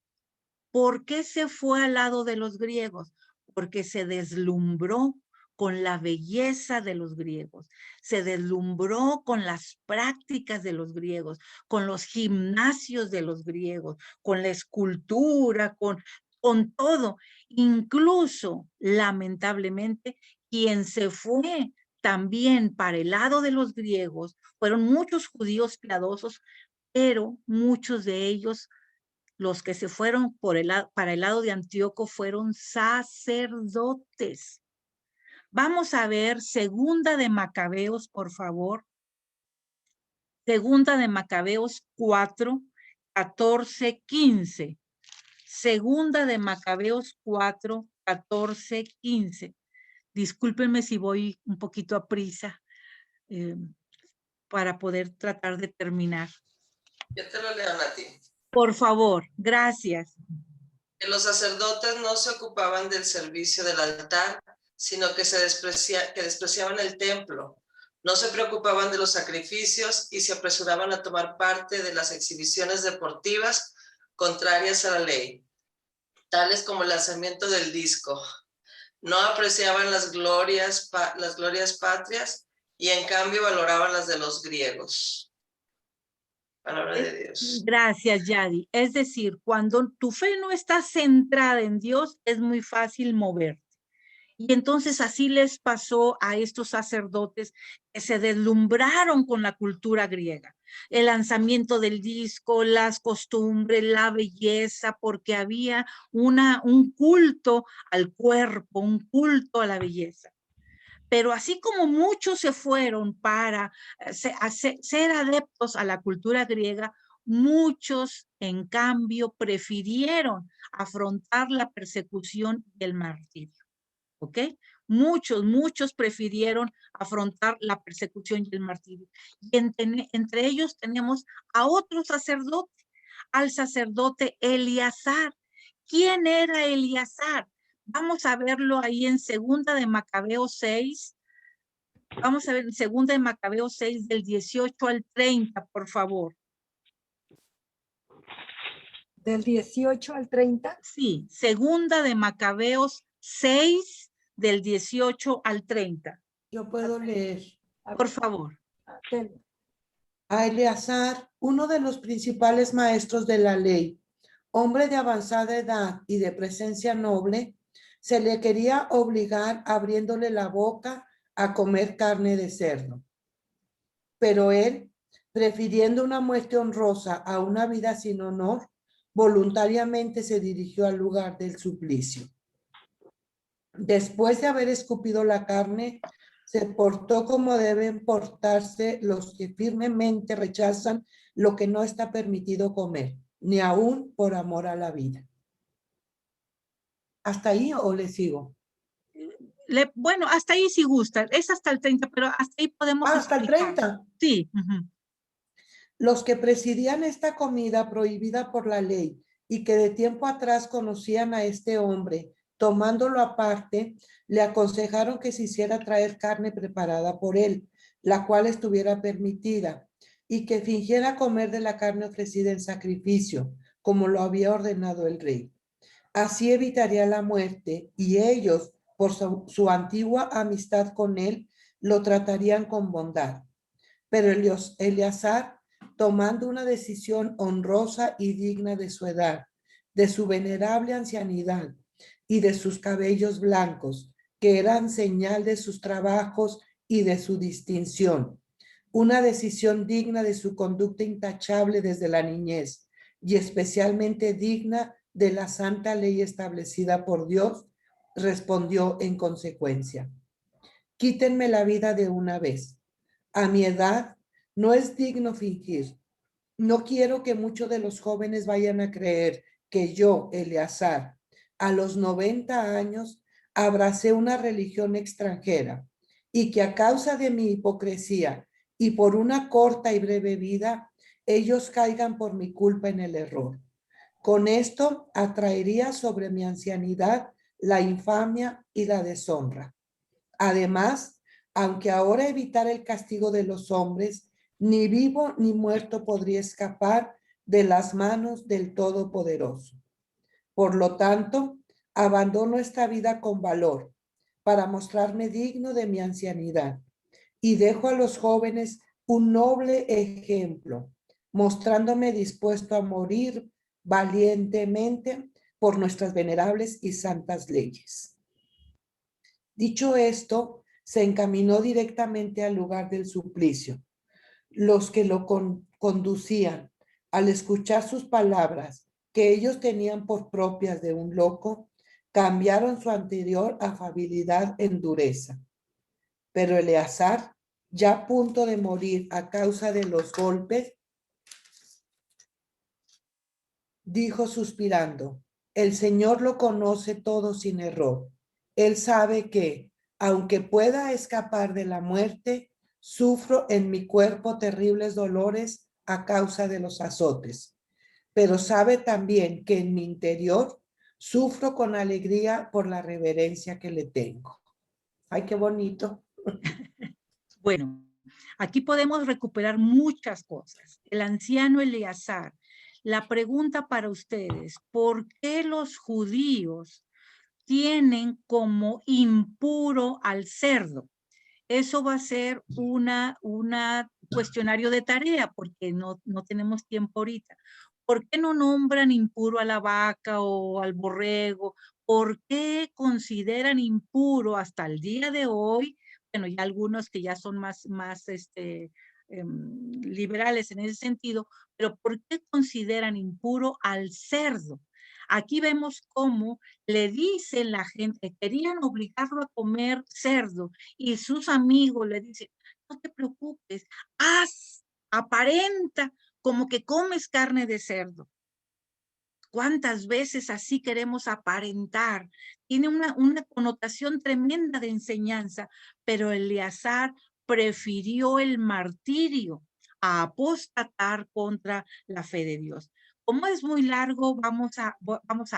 ¿Por qué se fue al lado de los griegos? Porque se deslumbró con la belleza de los griegos, se deslumbró con las prácticas de los griegos, con los gimnasios de los griegos, con la escultura, con todo. Incluso, lamentablemente, quien se fue también para el lado de los griegos fueron muchos judíos piadosos, pero muchos de ellos, los que se fueron para el lado de Antíoco, fueron sacerdotes. Vamos a ver Segunda de Macabeos, por favor. Segunda de Macabeos 4, 14, 15. Segunda de Macabeos 4, 14, 15. Discúlpenme si voy un poquito a prisa para poder tratar de terminar. Yo te lo leo, Nati. Por favor, gracias. Que los sacerdotes no se ocupaban del servicio del altar, sino que despreciaban el templo. No se preocupaban de los sacrificios y se apresuraban a tomar parte de las exhibiciones deportivas contrarias a la ley, tales como el lanzamiento del disco. No apreciaban las glorias patrias y en cambio valoraban las de los griegos. Palabra de Dios. Gracias, Yadi. Es decir, cuando tu fe no está centrada en Dios, es muy fácil moverte. Y entonces así les pasó a estos sacerdotes que se deslumbraron con la cultura griega. El lanzamiento del disco, las costumbres, la belleza, porque había un culto al cuerpo, un culto a la belleza. Pero así como muchos se fueron para ser adeptos a la cultura griega, muchos, en cambio, prefirieron afrontar la persecución y el martirio. ¿Ok? Muchos prefirieron afrontar la persecución y el martirio. Y entre ellos tenemos a otro sacerdote, al sacerdote Eleazar. ¿Quién era Eleazar? Vamos a verlo ahí en Segunda de Macabeos 6. Vamos a ver en Segunda de Macabeos 6 del 18 al 30, por favor. ¿Del 18 al 30? Sí, Segunda de Macabeos 6 del 18 al 30. Yo puedo leer. Por favor. A Eleazar, uno de los principales maestros de la ley, hombre de avanzada edad y de presencia noble, se le quería obligar abriéndole la boca a comer carne de cerdo. Pero él, prefiriendo una muerte honrosa a una vida sin honor, voluntariamente se dirigió al lugar del suplicio. Después de haber escupido la carne, se portó como deben portarse los que firmemente rechazan lo que no está permitido comer, ni aún por amor a la vida. ¿Hasta ahí o le sigo? Bueno, hasta ahí sí gusta, es hasta el 30, pero hasta ahí podemos Hasta el explicar. 30. Sí. Ujú. Los que presidían esta comida prohibida por la ley y que de tiempo atrás conocían a este hombre, tomándolo aparte, le aconsejaron que se hiciera traer carne preparada por él, la cual estuviera permitida, y que fingiera comer de la carne ofrecida en sacrificio, como lo había ordenado el rey. Así evitaría la muerte, y ellos, por su antigua amistad con él, lo tratarían con bondad. Pero Eleazar, tomando una decisión honrosa y digna de su edad, de su venerable ancianidad y de sus cabellos blancos, que eran señal de sus trabajos y de su distinción, una decisión digna de su conducta intachable desde la niñez y especialmente digna de la santa ley establecida por Dios, respondió en consecuencia: quítenme la vida de una vez. A mi edad no es digno fingir. No quiero que muchos de los jóvenes vayan a creer que yo, Eleazar, a los 90 años, abracé una religión extranjera y que a causa de mi hipocresía y por una corta y breve vida, ellos caigan por mi culpa en el error. Con esto atraería sobre mi ancianidad la infamia y la deshonra. Además, aunque ahora evitar el castigo de los hombres, ni vivo ni muerto podría escapar de las manos del Todopoderoso. Por lo tanto, abandono esta vida con valor para mostrarme digno de mi ancianidad y dejo a los jóvenes un noble ejemplo, mostrándome dispuesto a morir valientemente por nuestras venerables y santas leyes. Dicho esto, se encaminó directamente al lugar del suplicio. Los que lo conducían, al escuchar sus palabras, que ellos tenían por propias de un loco, cambiaron su anterior afabilidad en dureza. Pero Eleazar, ya a punto de morir a causa de los golpes, dijo suspirando: el Señor lo conoce todo sin error. Él sabe que, aunque pueda escapar de la muerte, sufro en mi cuerpo terribles dolores a causa de los azotes. Pero sabe también que en mi interior sufro con alegría por la reverencia que le tengo. Ay, qué bonito. Bueno, aquí podemos recuperar muchas cosas. El anciano Eleazar, la pregunta para ustedes: ¿por qué los judíos tienen como impuro al cerdo? Eso va a ser una cuestionario de tarea, porque no tenemos tiempo ahorita. ¿Por qué no nombran impuro a la vaca o al borrego? ¿Por qué consideran impuro hasta el día de hoy? Bueno, ya algunos que ya son más liberales en ese sentido, pero ¿por qué consideran impuro al cerdo? Aquí vemos cómo le dicen la gente, querían obligarlo a comer cerdo, y sus amigos le dicen: no te preocupes, aparenta como que comes carne de cerdo. ¿Cuántas veces así queremos aparentar? Tiene una connotación tremenda de enseñanza, pero Eleazar prefirió el martirio a apostatar contra la fe de Dios. Como es muy largo, vamos a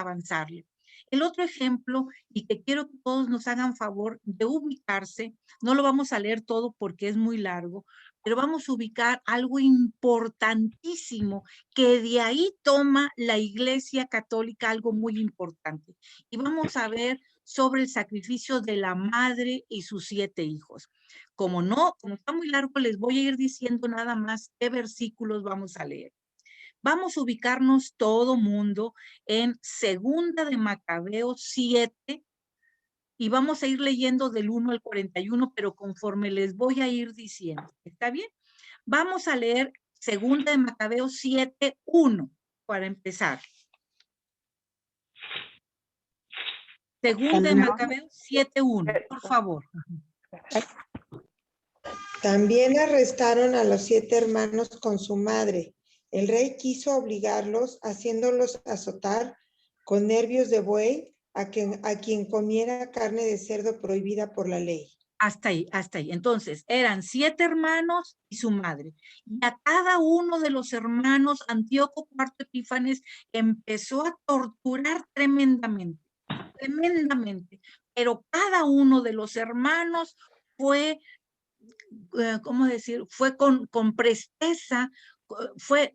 avanzarle. El otro ejemplo, y que quiero que todos nos hagan favor de ubicarse, no lo vamos a leer todo porque es muy largo, pero vamos a ubicar algo importantísimo que de ahí toma la Iglesia Católica, algo muy importante. Y vamos a ver sobre el sacrificio de la madre y sus 7 hijos. Como está muy largo, les voy a ir diciendo nada más qué versículos vamos a leer. Vamos a ubicarnos todo mundo en Segunda de Macabeos 7, y vamos a ir leyendo del 1 al 41, pero conforme les voy a ir diciendo. ¿Está bien? Vamos a leer Segunda de Macabeos 7:1 para empezar. Segunda de Macabeos 7:1, por favor. También arrestaron a los 7 hermanos con su madre. El rey quiso obligarlos, haciéndolos azotar con nervios de buey a quien comiera carne de cerdo prohibida por la ley. Hasta ahí, hasta ahí. Entonces, eran 7 hermanos y su madre. Y a cada uno de los hermanos, Antíoco IV Epífanes empezó a torturar tremendamente, tremendamente. Pero cada uno de los hermanos fue, ¿cómo decir? Fue con presteza, fue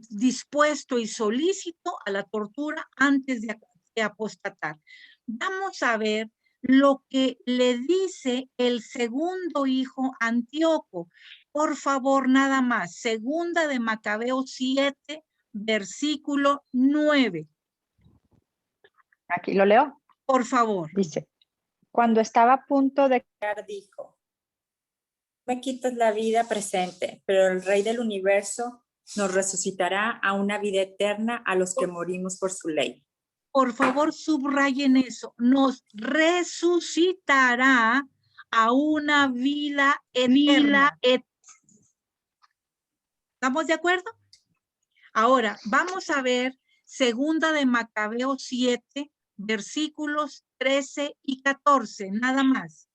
dispuesto y solícito a la tortura antes de apostatar. Vamos a ver lo que le dice el segundo hijo Antíoco. Por favor, nada más. Segunda de Macabeos 7, versículo 9. Aquí lo leo. Por favor. Dice, cuando estaba a punto de dijo, me quitas la vida presente, pero el Rey del universo nos resucitará a una vida eterna a los que morimos por su ley. Por favor, subrayen eso. Nos resucitará a una vida eterna. ¿Estamos de acuerdo? Ahora, vamos a ver segunda de Macabeos 7, versículos 13 y 14, nada más.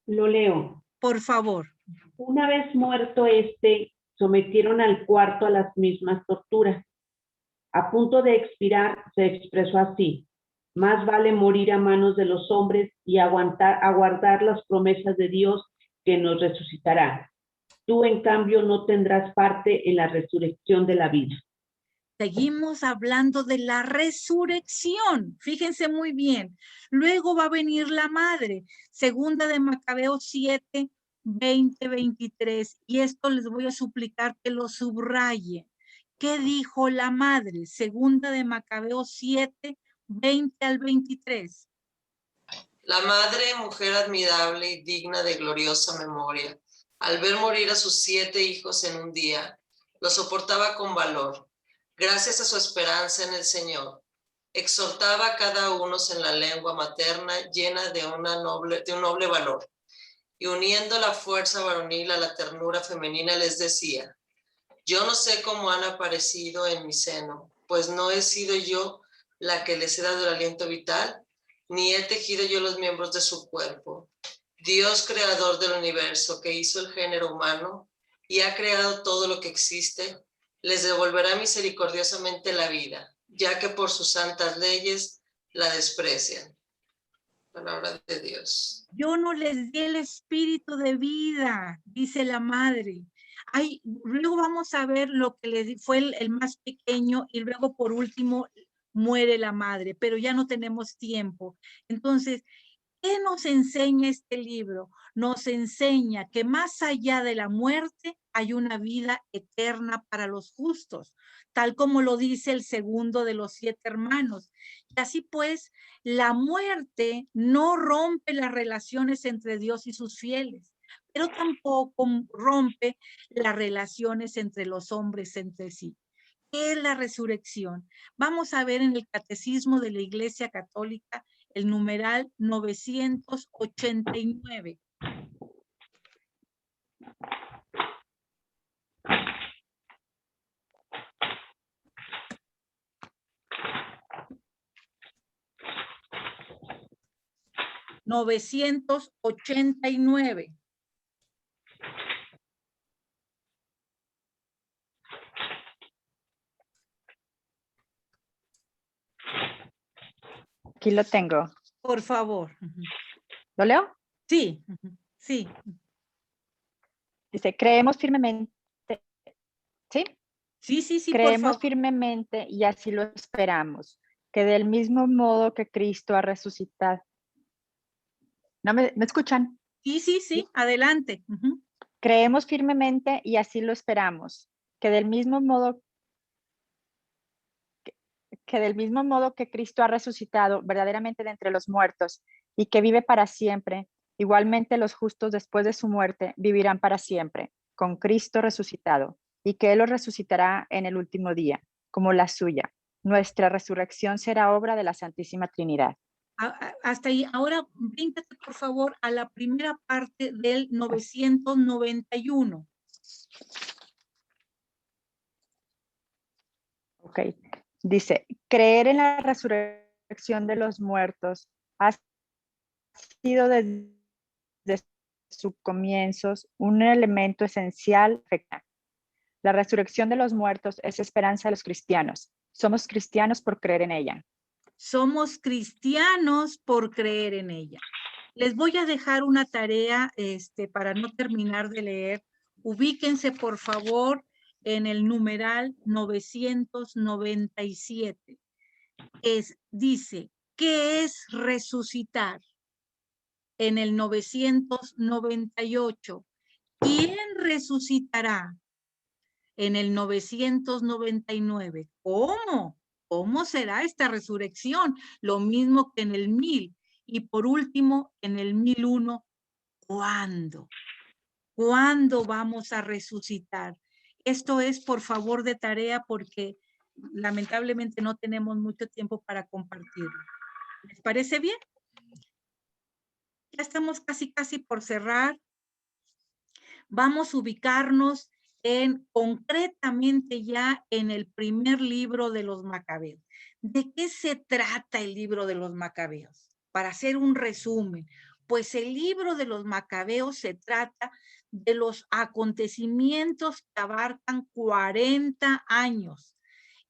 Lo leo. Por favor. Una vez muerto sometieron al cuarto a las mismas torturas. A punto de expirar, se expresó así: más vale morir a manos de los hombres y aguardar las promesas de Dios que nos resucitará. Tú, en cambio, no tendrás parte en la resurrección de la vida. Seguimos hablando de la resurrección. Fíjense muy bien. Luego va a venir la madre. Segunda de Macabeos 7, 20, 23. Y esto les voy a suplicar que lo subrayen. ¿Qué dijo la madre? Segunda de Macabeos 7, 20 al 23. La madre, mujer admirable y digna de gloriosa memoria, al ver morir a sus 7 hijos en un día, lo soportaba con valor. Gracias a su esperanza en el Señor, exhortaba a cada uno en la lengua materna llena de un noble valor, y uniendo la fuerza varonil a la ternura femenina les decía: yo no sé cómo han aparecido en mi seno, pues no he sido yo la que les he dado el aliento vital, ni he tejido yo los miembros de su cuerpo. Dios, creador del universo, que hizo el género humano y ha creado todo lo que existe, les devolverá misericordiosamente la vida, ya que por sus santas leyes la desprecian. Palabra de Dios. Yo no les di el espíritu de vida, dice la madre. Luego vamos a ver lo que le fue el más pequeño y luego por último muere la madre, pero ya no tenemos tiempo. Entonces, ¿qué nos enseña este libro? Nos enseña que más allá de la muerte hay una vida eterna para los justos, tal como lo dice el segundo de los 7 hermanos. Y así pues, la muerte no rompe las relaciones entre Dios y sus fieles, pero tampoco rompe las relaciones entre los hombres entre sí. ¿Qué es la resurrección? Vamos a ver en el Catecismo de la Iglesia Católica el numeral 989. $989. Aquí lo tengo. Por favor. ¿Lo leo? Sí, sí. Dice, creemos firmemente, ¿sí? Sí, sí, sí, Creemos por favor. firmemente y así lo esperamos, que del mismo modo que Cristo ha resucitado. ¿No me escuchan? Sí, sí, sí, adelante. Creemos firmemente y así lo esperamos, que del mismo modo que Cristo ha resucitado verdaderamente de entre los muertos y que vive para siempre, igualmente los justos después de su muerte vivirán para siempre, con Cristo resucitado, y que Él los resucitará en el último día, como la suya, Nuestra resurrección será obra de la Santísima Trinidad. Hasta ahí. Ahora, bríncate, por favor, a la primera parte del 991. Ok. Dice, creer en la resurrección de los muertos ha sido desde sus comienzos un elemento esencial. La resurrección de los muertos es esperanza de los cristianos. Somos cristianos por creer en ella. Somos cristianos por creer en ella. Les voy a dejar una tarea para no terminar de leer. Ubíquense, por favor, en el numeral 997. Dice, ¿qué es resucitar? En el 998, ¿quién resucitará? En el 999, ¿cómo? ¿Cómo será esta resurrección? Lo mismo que en el 1000. Y por último, en el 1001, ¿cuándo? ¿Cuándo vamos a resucitar? Esto es por favor de tarea porque lamentablemente no tenemos mucho tiempo para compartirlo. ¿Les parece bien? Ya estamos casi por cerrar. Vamos a ubicarnos concretamente ya en el primer libro de los Macabeos. ¿De qué se trata el libro de los Macabeos? Para hacer un resumen, pues el libro de los Macabeos se trata de los acontecimientos que abarcan 40 años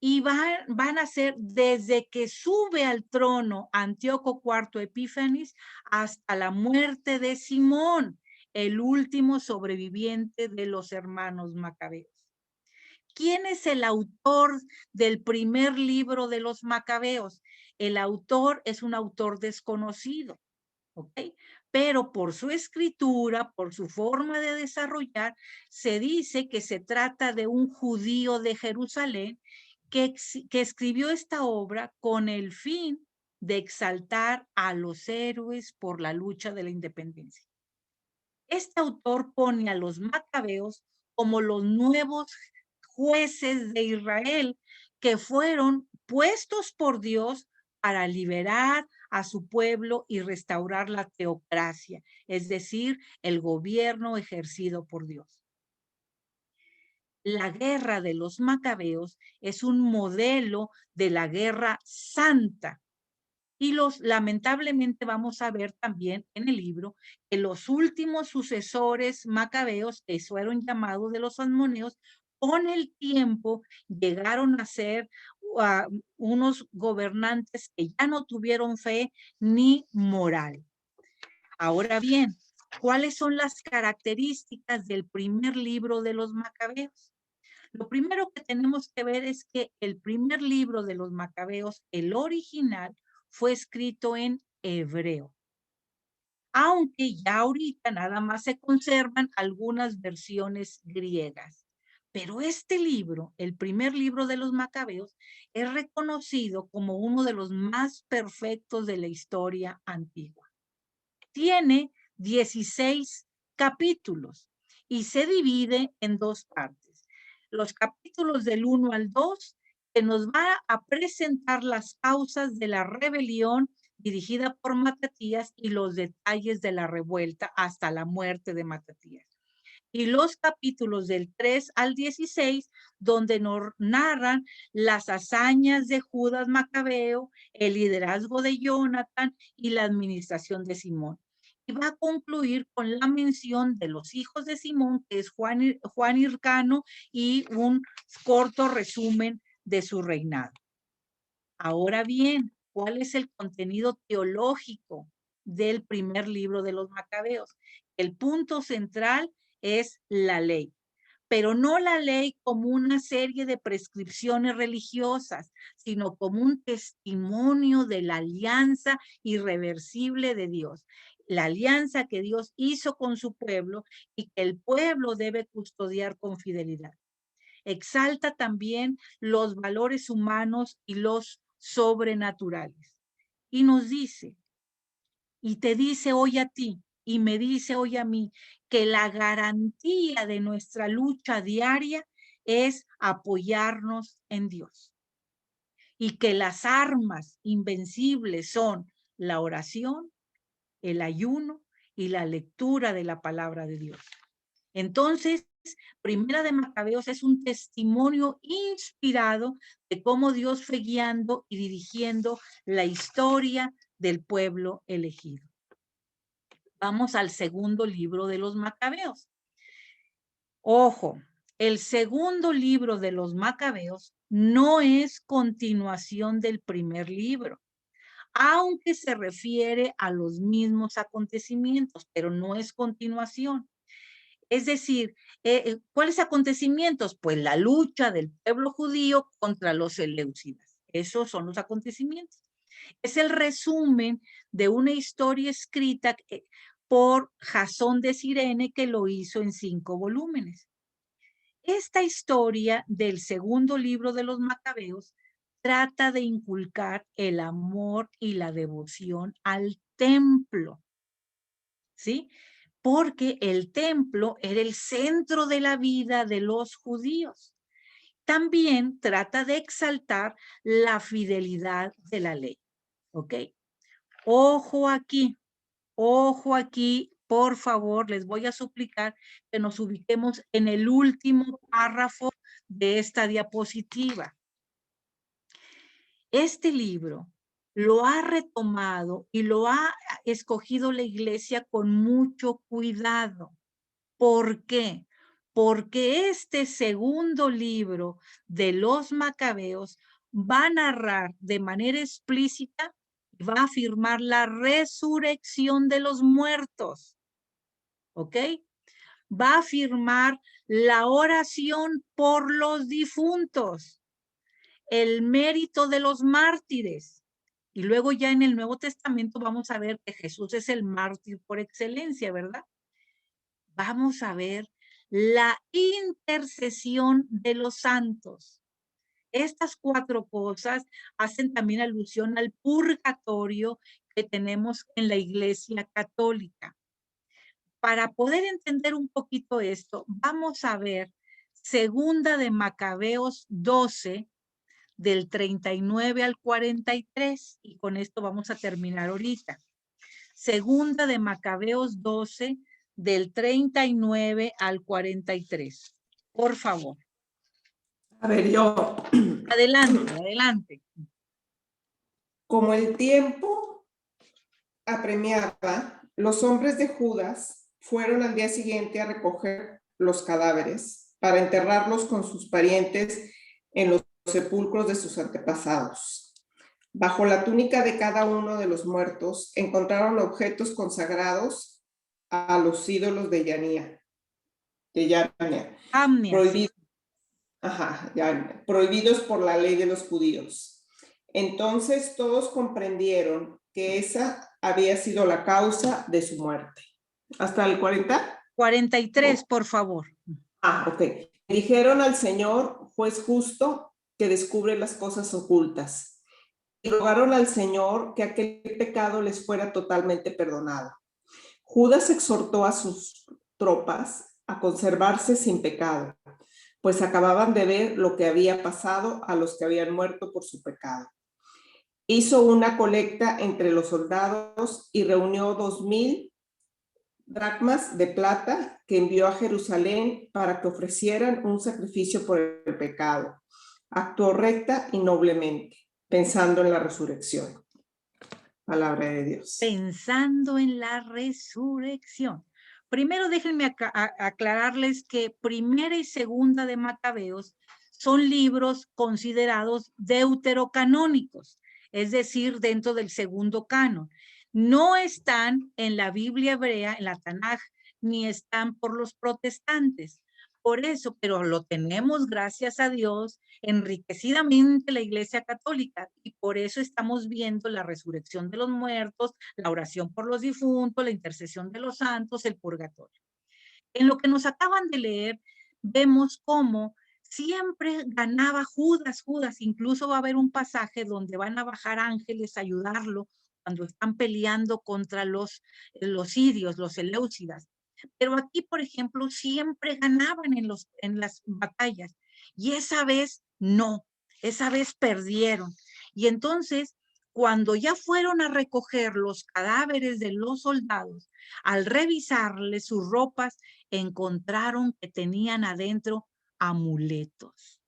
y van a ser desde que sube al trono Antíoco IV Epífanes hasta la muerte de Simón, el último sobreviviente de los hermanos Macabeos. ¿Quién es el autor del primer libro de los Macabeos? El autor es un autor desconocido, ¿ok? Pero por su escritura, por su forma de desarrollar, se dice que se trata de un judío de Jerusalén que escribió esta obra con el fin de exaltar a los héroes por la lucha de la independencia. Este autor pone a los Macabeos como los nuevos jueces de Israel que fueron puestos por Dios para liberar a su pueblo y restaurar la teocracia, es decir, el gobierno ejercido por Dios. La guerra de los Macabeos es un modelo de la guerra santa. Y lamentablemente vamos a ver también en el libro que los últimos sucesores macabeos, que fueron llamados de los asmoneos, con el tiempo llegaron a ser unos gobernantes que ya no tuvieron fe ni moral. Ahora bien, ¿cuáles son las características del primer libro de los Macabeos? Lo primero que tenemos que ver es que el primer libro de los Macabeos, el original, fue escrito en hebreo. Aunque ya ahorita nada más se conservan algunas versiones griegas. Pero este libro, el primer libro de los Macabeos, es reconocido como uno de los más perfectos de la historia antigua. Tiene 16 capítulos y se divide en dos partes. Los capítulos del 1 al 2, que nos va a presentar las causas de la rebelión dirigida por Matatías y los detalles de la revuelta hasta la muerte de Matatías. Y los capítulos del 3 al 16, donde nos narran las hazañas de Judas Macabeo, el liderazgo de Jonathan y la administración de Simón. Y va a concluir con la mención de los hijos de Simón, que es Juan Hircano, y un corto resumen de su reinado. Ahora bien, ¿cuál es el contenido teológico del primer libro de los Macabeos? El punto central es la ley, pero no la ley como una serie de prescripciones religiosas, sino como un testimonio de la alianza irreversible de Dios. La alianza que Dios hizo con su pueblo y que el pueblo debe custodiar con fidelidad. Exalta también los valores humanos y los sobrenaturales. Y nos dice, y te dice hoy a ti, y me dice hoy a mí, que la garantía de nuestra lucha diaria es apoyarnos en Dios. y que las armas invencibles son la oración, el ayuno y la lectura de la palabra de Dios. Entonces, Primera de Macabeos es un testimonio inspirado de cómo Dios fue guiando y dirigiendo la historia del pueblo elegido. Vamos al segundo libro de los Macabeos. Ojo, el segundo libro de los Macabeos no es continuación del primer libro, aunque se refiere a los mismos acontecimientos, pero no es continuación. Es decir, ¿cuáles acontecimientos? Pues la lucha del pueblo judío contra los seleucidas. Esos son los acontecimientos. Es el resumen de una historia escrita por Jasón de Cirene, que lo hizo en 5 volúmenes. Esta historia del segundo libro de los Macabeos trata de inculcar el amor y la devoción al templo, ¿sí? Porque el templo era el centro de la vida de los judíos. También trata de exaltar la fidelidad de la ley, ¿ok? Ojo aquí, por favor, les voy a suplicar que nos ubiquemos en el último párrafo de esta diapositiva. Este libro lo ha retomado y lo ha escogido la iglesia con mucho cuidado. ¿Por qué? Porque este segundo libro de los Macabeos va a narrar de manera explícita, va a afirmar la resurrección de los muertos. ¿Ok? Va a afirmar la oración por los difuntos, el mérito de los mártires. Y luego ya en el Nuevo Testamento vamos a ver que Jesús es el mártir por excelencia, ¿verdad? Vamos a ver la intercesión de los santos. Estas 4 cosas hacen también alusión al purgatorio que tenemos en la Iglesia Católica. Para poder entender un poquito esto, vamos a ver Segunda de Macabeos 12, del 39 al 43, y con esto vamos a terminar ahorita. Segunda de Macabeos 12, del 39 al 43. Por favor. A ver, yo. Adelante, adelante. Como el tiempo apremiaba, los hombres de Judas fueron al día siguiente a recoger los cadáveres para enterrarlos con sus parientes en los sepulcros de sus antepasados. Bajo la túnica de cada uno de los muertos encontraron objetos consagrados a los ídolos de Yania. Prohibidos por la ley de los judíos. Entonces todos comprendieron que esa había sido la causa de su muerte. ¿Hasta el 40? 43, por favor. Ok. Dijeron al Señor, juez justo, que descubre las cosas ocultas. Y rogaron al Señor que aquel pecado les fuera totalmente perdonado. Judas exhortó a sus tropas a conservarse sin pecado, pues acababan de ver lo que había pasado a los que habían muerto por su pecado. Hizo una colecta entre los soldados y reunió 2,000 dracmas de plata que envió a Jerusalén para que ofrecieran un sacrificio por el pecado. Actuó recta y noblemente, pensando en la resurrección. Palabra de Dios. Pensando en la resurrección. Primero déjenme aclararles que Primera y Segunda de Macabeos son libros considerados deuterocanónicos, es decir, dentro del segundo canon. No están en la Biblia hebrea, en la Tanaj, ni están por los protestantes. Por eso, pero lo tenemos, gracias a Dios, enriquecidamente la Iglesia Católica, y por eso estamos viendo la resurrección de los muertos, la oración por los difuntos, la intercesión de los santos, el purgatorio. En lo que nos acaban de leer, vemos cómo siempre ganaba Judas, incluso va a haber un pasaje donde van a bajar ángeles a ayudarlo cuando están peleando contra los sirios, los seleucidas. Pero aquí, por ejemplo, siempre ganaban en las batallas. Y esa vez no, esa vez perdieron. Y entonces, cuando ya fueron a recoger los cadáveres de los soldados, al revisarles sus ropas, encontraron que tenían adentro amuletos.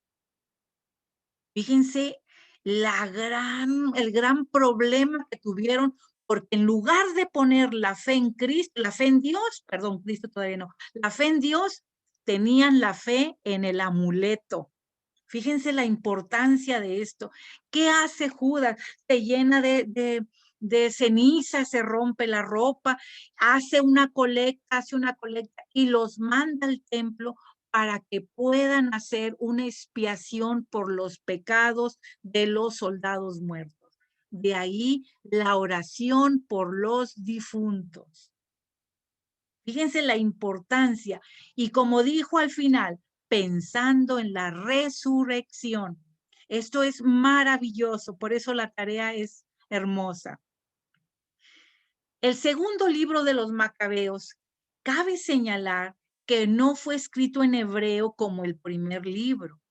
Fíjense el gran problema que tuvieron, porque en lugar de poner la fe en Cristo, la fe en Dios, perdón, Cristo todavía no, la fe en Dios, tenían la fe en el amuleto. Fíjense la importancia de esto. ¿Qué hace Judas? Se llena de ceniza, se rompe la ropa, hace una colecta y los manda al templo para que puedan hacer una expiación por los pecados de los soldados muertos. De ahí la oración por los difuntos. Fíjense la importancia. Y como dijo al final, pensando en la resurrección. Esto es maravilloso, por eso la tarea es hermosa. El segundo libro de los Macabeos, cabe señalar que no fue escrito en hebreo como el primer libro.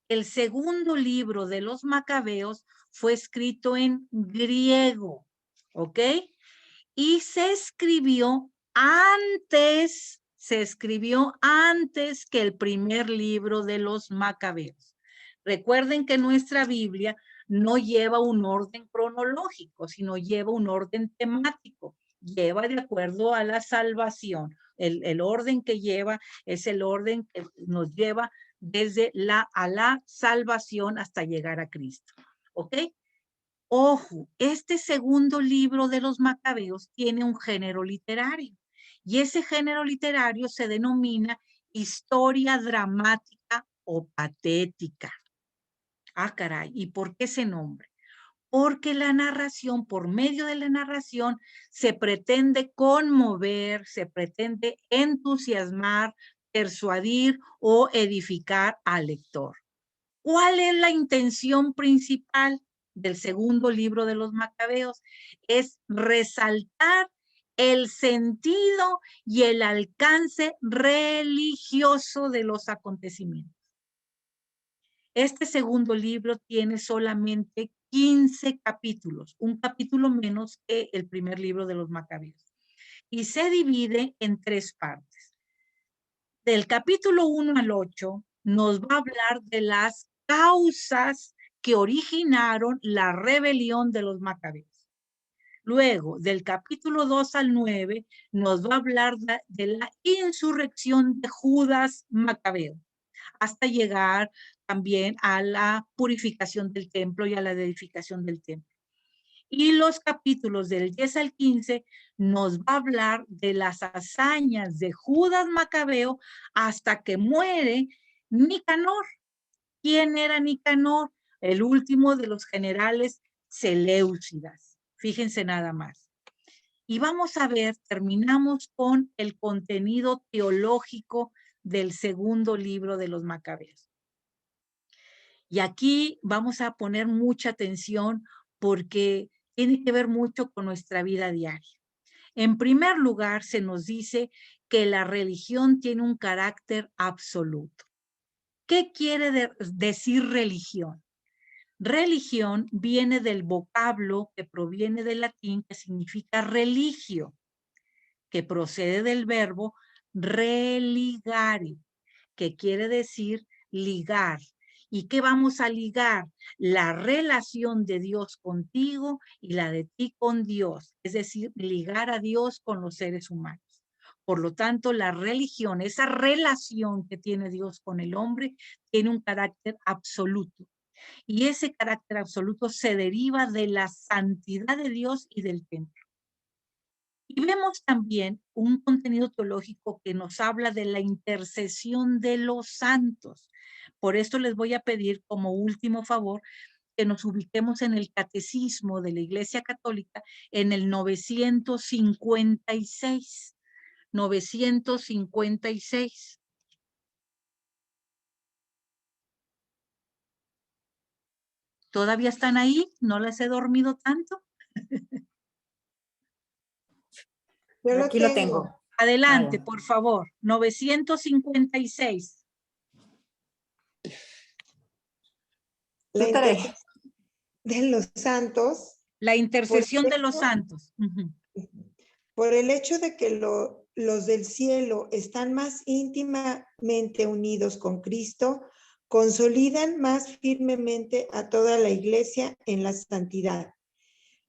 El segundo libro de los Macabeos fue escrito en griego, ¿ok? Y se escribió antes que el primer libro de los Macabeos. Recuerden que nuestra Biblia no lleva un orden cronológico, sino lleva un orden temático. Lleva de acuerdo a la salvación. El orden que lleva es el orden que nos lleva desde a la salvación hasta llegar a Cristo. ¿Ok? Ojo, este segundo libro de los Macabeos tiene un género literario y ese género literario se denomina historia dramática o patética. Ah, caray, ¿y por qué ese nombre? Porque la narración, por medio de la narración, se pretende conmover, se pretende entusiasmar, persuadir o edificar al lector. ¿Cuál es la intención principal del segundo libro de los Macabeos? Es resaltar el sentido y el alcance religioso de los acontecimientos. Este segundo libro tiene solamente 15 capítulos, un capítulo menos que el primer libro de los Macabeos, y se divide en 3 partes. Del capítulo 1 al 8 nos va a hablar de las causas que originaron la rebelión de los Macabeos. Luego, del capítulo 2 al 9, nos va a hablar de la insurrección de Judas Macabeo, hasta llegar también a la purificación del templo y a la edificación del templo. Y los capítulos del 10 al 15 nos va a hablar de las hazañas de Judas Macabeo hasta que muere Nicanor. ¿Quién era Nicanor? El último de los generales seleucidas. Fíjense nada más. Y vamos a ver, terminamos con el contenido teológico del segundo libro de los Macabeos. Y aquí vamos a poner mucha atención porque tiene que ver mucho con nuestra vida diaria. En primer lugar, se nos dice que la religión tiene un carácter absoluto. ¿Qué quiere decir religión? Religión viene del vocablo que proviene del latín, que significa religio, que procede del verbo religare, que quiere decir ligar. ¿Y qué vamos a ligar? La relación de Dios contigo y la de ti con Dios, es decir, ligar a Dios con los seres humanos. Por lo tanto, la religión, esa relación que tiene Dios con el hombre, tiene un carácter absoluto. Y ese carácter absoluto se deriva de la santidad de Dios y del templo. Y vemos también un contenido teológico que nos habla de la intercesión de los santos. Por esto les voy a pedir como último favor que nos ubiquemos en el Catecismo de la Iglesia Católica en el 956. 956. ¿Todavía están ahí? ¿No les he dormido tanto? Yo Aquí lo tengo. Adelante, Vale. por favor. 956. La, Tú, Tere. interce- de los santos, La intercesión de los hecho- santos. Ujú. por el hecho de que los del cielo están más íntimamente unidos con Cristo, consolidan más firmemente a toda la iglesia en la santidad.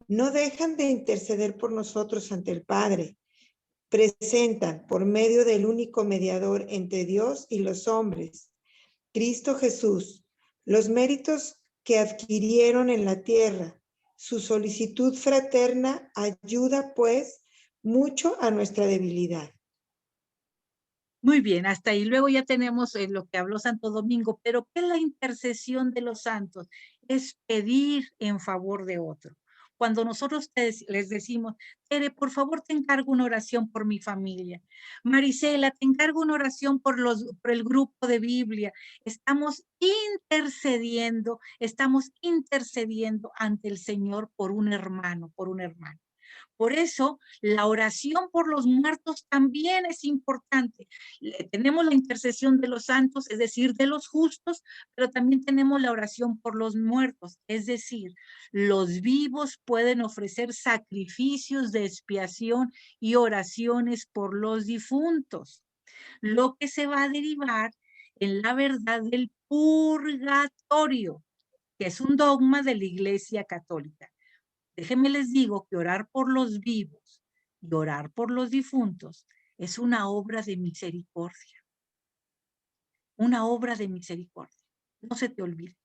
No dejan de interceder por nosotros ante el Padre. Presentan por medio del único mediador entre Dios y los hombres, Cristo Jesús, los méritos que adquirieron en la tierra. Su solicitud fraterna ayuda, pues, mucho a nuestra debilidad. Muy bien, hasta ahí. Luego ya tenemos lo que habló Santo Domingo, pero ¿qué es la intercesión de los santos? Es pedir en favor de otro. Cuando nosotros les decimos, Tere, por favor te encargo una oración por mi familia. Marisela, te encargo una oración por el grupo de Biblia. Estamos intercediendo ante el Señor por un hermano, por un hermano. Por eso, la oración por los muertos también es importante. Tenemos la intercesión de los santos, es decir, de los justos, pero también tenemos la oración por los muertos, es decir, los vivos pueden ofrecer sacrificios de expiación y oraciones por los difuntos, lo que se va a derivar en la verdad del purgatorio, que es un dogma de la Iglesia Católica. Déjenme les digo que orar por los vivos y orar por los difuntos es una obra de misericordia. Una obra de misericordia. No se te olvide.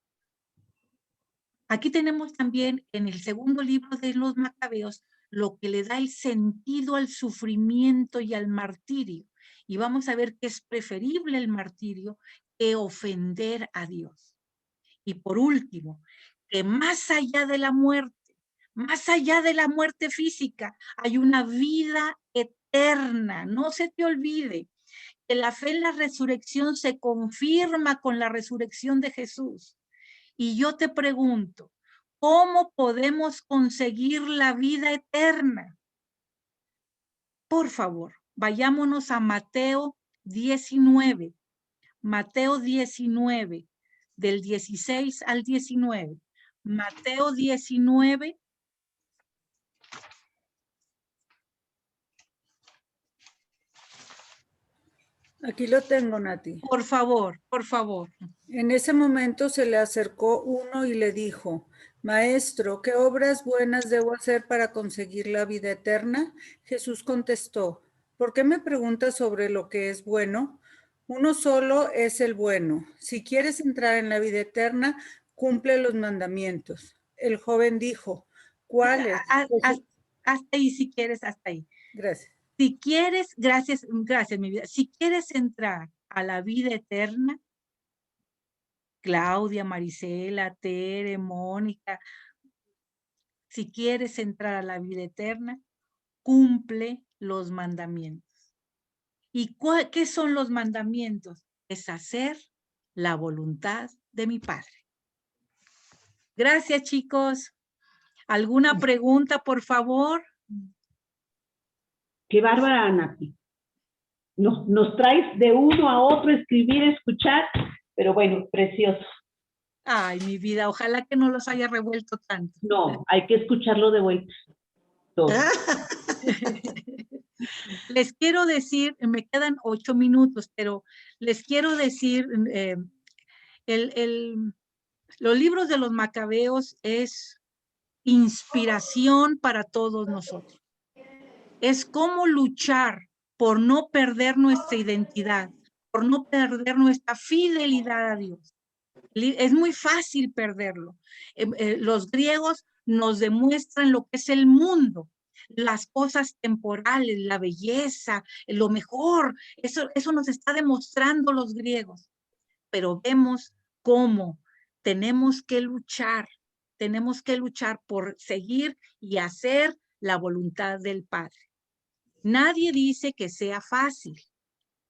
Aquí tenemos también en el segundo libro de los Macabeos lo que le da el sentido al sufrimiento y al martirio. Y vamos a ver que es preferible el martirio que ofender a Dios. Y por último, que más allá de la muerte física, hay una vida eterna. No se te olvide que la fe en la resurrección se confirma con la resurrección de Jesús. Y yo te pregunto, ¿cómo podemos conseguir la vida eterna? Por favor, vayámonos a Mateo 19. Mateo 19, del 16 al 19. Mateo 19. Aquí lo tengo, Nati. Por favor, por favor. En ese momento se le acercó uno y le dijo, Maestro, ¿qué obras buenas debo hacer para conseguir la vida eterna? Jesús contestó, ¿por qué me preguntas sobre lo que es bueno? Uno solo es el bueno. Si quieres entrar en la vida eterna, cumple los mandamientos. El joven dijo, ¿cuáles? Hasta ahí, si quieres, hasta ahí. Gracias. Si quieres, gracias, mi vida. Si quieres entrar a la vida eterna, Claudia, Marisela, Tere, Mónica, si quieres entrar a la vida eterna, cumple los mandamientos. ¿Y qué son los mandamientos? Es hacer la voluntad de mi Padre. Gracias, chicos. ¿Alguna pregunta, por favor? Qué bárbara, Nati. Nos traes de uno a otro, escribir, escuchar, pero bueno, precioso. Ay, mi vida, ojalá que no los haya revuelto tanto. No, hay que escucharlo de vuelta. Todo. Les quiero decir, me quedan 8 minutos, pero les quiero decir, los libros de los Macabeos es inspiración para todos nosotros. Es cómo luchar por no perder nuestra identidad, por no perder nuestra fidelidad a Dios. Es muy fácil perderlo. Los griegos nos demuestran lo que es el mundo, las cosas temporales, la belleza, lo mejor. Eso nos está demostrando los griegos. Pero vemos cómo tenemos que luchar por seguir y hacer la voluntad del Padre. Nadie dice que sea fácil.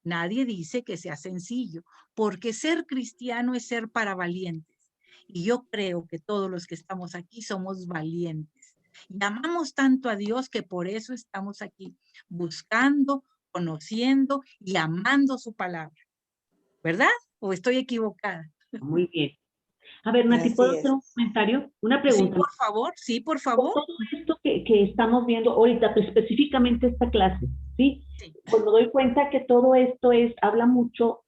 Nadie dice que sea sencillo, porque ser cristiano es ser para valientes. Y yo creo que todos los que estamos aquí somos valientes. Y amamos tanto a Dios que por eso estamos aquí, buscando, conociendo y amando su palabra. ¿Verdad? ¿O estoy equivocada? Muy bien. A ver, Nati, Así ¿puedo es. hacer un comentario? Una Sí, pregunta. por favor, sí, por favor. Todo esto que estamos viendo ahorita, pues, específicamente esta clase, ¿sí? Sí. Pues me doy cuenta que todo esto habla mucho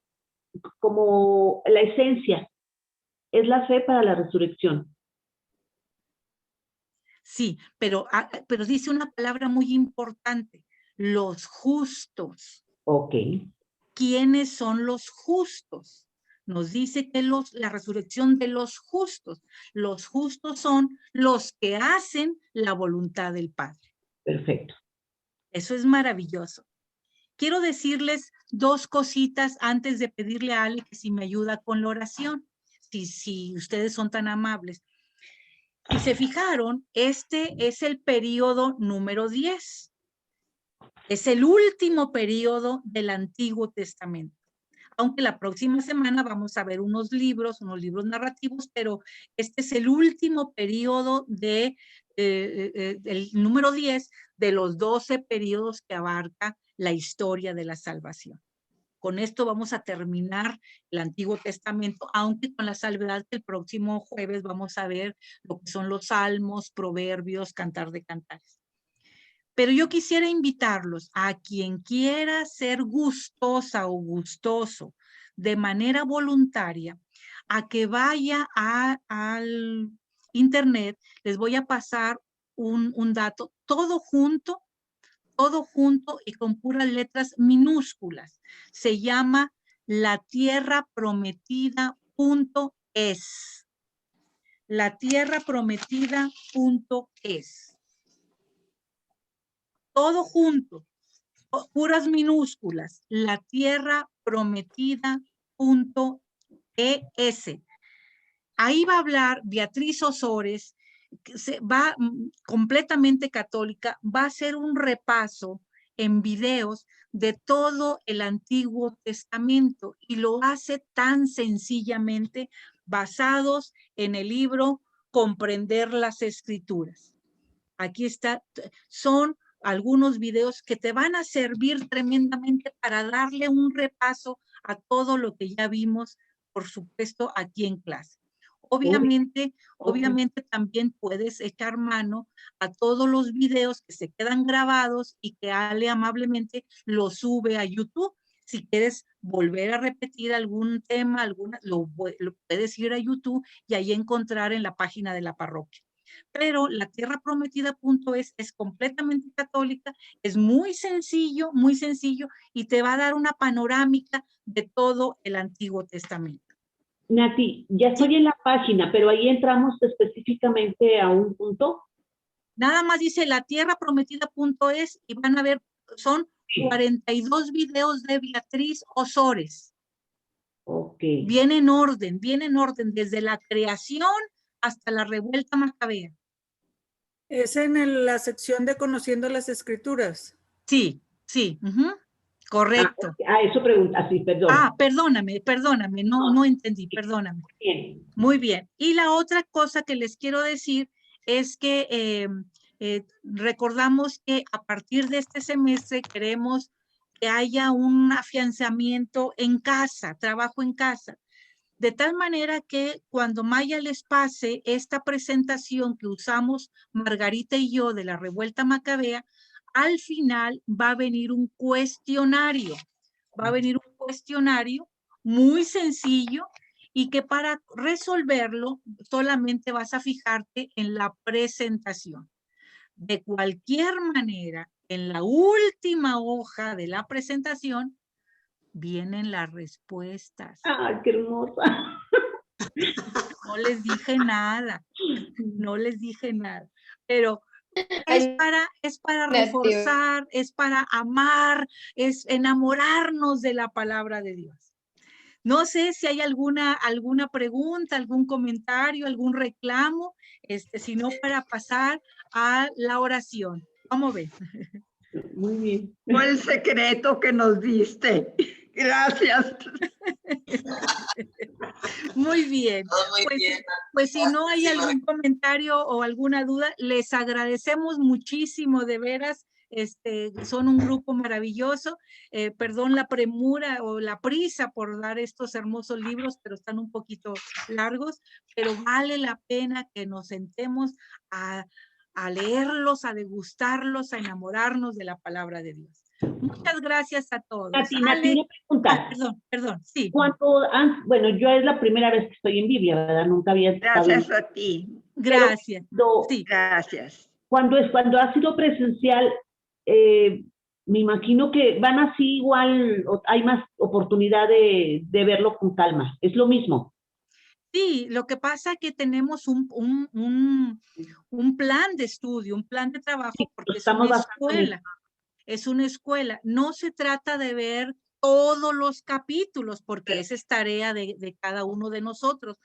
como la esencia, es la fe para la resurrección. Sí, pero dice una palabra muy importante, los justos. Ok. ¿Quiénes son los justos? Nos dice que la resurrección de los justos. Los justos son los que hacen la voluntad del Padre. Perfecto. Eso es maravilloso. Quiero decirles dos cositas antes de pedirle a Ale que si me ayuda con la oración, si ustedes son tan amables. Si se fijaron, este es el periodo número 10. Es el último periodo del Antiguo Testamento. Aunque la próxima semana vamos a ver unos libros narrativos, pero este es el último periodo del número 10 de los 12 periodos que abarca la historia de la salvación. Con esto vamos a terminar el Antiguo Testamento, aunque con la salvedad que el próximo jueves vamos a ver lo que son los Salmos, Proverbios, Cantar de Cantares. Pero yo quisiera invitarlos a quien quiera ser gustosa o gustoso de manera voluntaria a que vaya al internet. Les voy a pasar un dato, todo junto y con puras letras minúsculas. Se llama latierraprometida.es. latierraprometida.es. Todo junto, puras minúsculas, latierraprometida.es. Ahí va a hablar Beatriz Osores, que va completamente católica, va a hacer un repaso en videos de todo el Antiguo Testamento y lo hace tan sencillamente basados en el libro Comprender las Escrituras. Aquí está, son algunos videos que te van a servir tremendamente para darle un repaso a todo lo que ya vimos, por supuesto, aquí en clase. Obviamente también puedes echar mano a todos los videos que se quedan grabados y que Ale amablemente los sube a YouTube. Si quieres volver a repetir algún tema, lo puedes ir a YouTube y ahí encontrar en la página de la parroquia. Pero latierraprometida.es es completamente católica, es muy sencillo y te va a dar una panorámica de todo el Antiguo Testamento. Nati, ya estoy en la página, pero ahí entramos específicamente a un punto. Nada más dice latierraprometida.es y van a ver, son 42 videos de Beatriz Osores. Ok. Viene en orden, desde la creación hasta la revuelta macabea. ¿Es en la sección de Conociendo las Escrituras? Sí, correcto. Eso pregunta, sí, perdón. Perdóname, no entendí, perdóname. Bien. Muy bien. Y la otra cosa que les quiero decir es que recordamos que a partir de este semestre queremos que haya un afianzamiento en casa, trabajo en casa. De tal manera que cuando Maya les pase esta presentación que usamos Margarita y yo de la revuelta macabea, al final va a venir un cuestionario. Va a venir un cuestionario muy sencillo y que para resolverlo solamente vas a fijarte en la presentación. De cualquier manera, en la última hoja de la presentación vienen las respuestas. ¡Ay, qué hermosa! No les dije nada, pero es para reforzar, es para amar, es enamorarnos de la palabra de Dios. No sé si hay alguna pregunta, algún comentario, algún reclamo, si no, para pasar a la oración. ¿Cómo ven? Muy bien. Fue el secreto que nos diste. Gracias. Muy bien. Muy bien. Pues si no hay algún comentario o alguna duda, les agradecemos muchísimo de veras son un grupo maravilloso. Perdón la premura o la prisa por dar estos hermosos libros, pero están un poquito largos, pero vale la pena que nos sentemos a leerlos, a degustarlos, a enamorarnos de la palabra de Dios. Muchas gracias a todos. Nati, Ale- una pregunta. Perdón, sí. Bueno, yo es la primera vez que estoy en Biblia, ¿verdad? Nunca había estado Gracias a ti. Gracias. Sí. Gracias. Cuando ha sido presencial, me imagino que van así igual, hay más oportunidad de verlo con calma. Es lo mismo. Sí, lo que pasa es que tenemos un plan de estudio, un plan de trabajo, porque es una escuela. Es una escuela. No se trata de ver todos los capítulos, porque esa es tarea de cada uno de nosotros,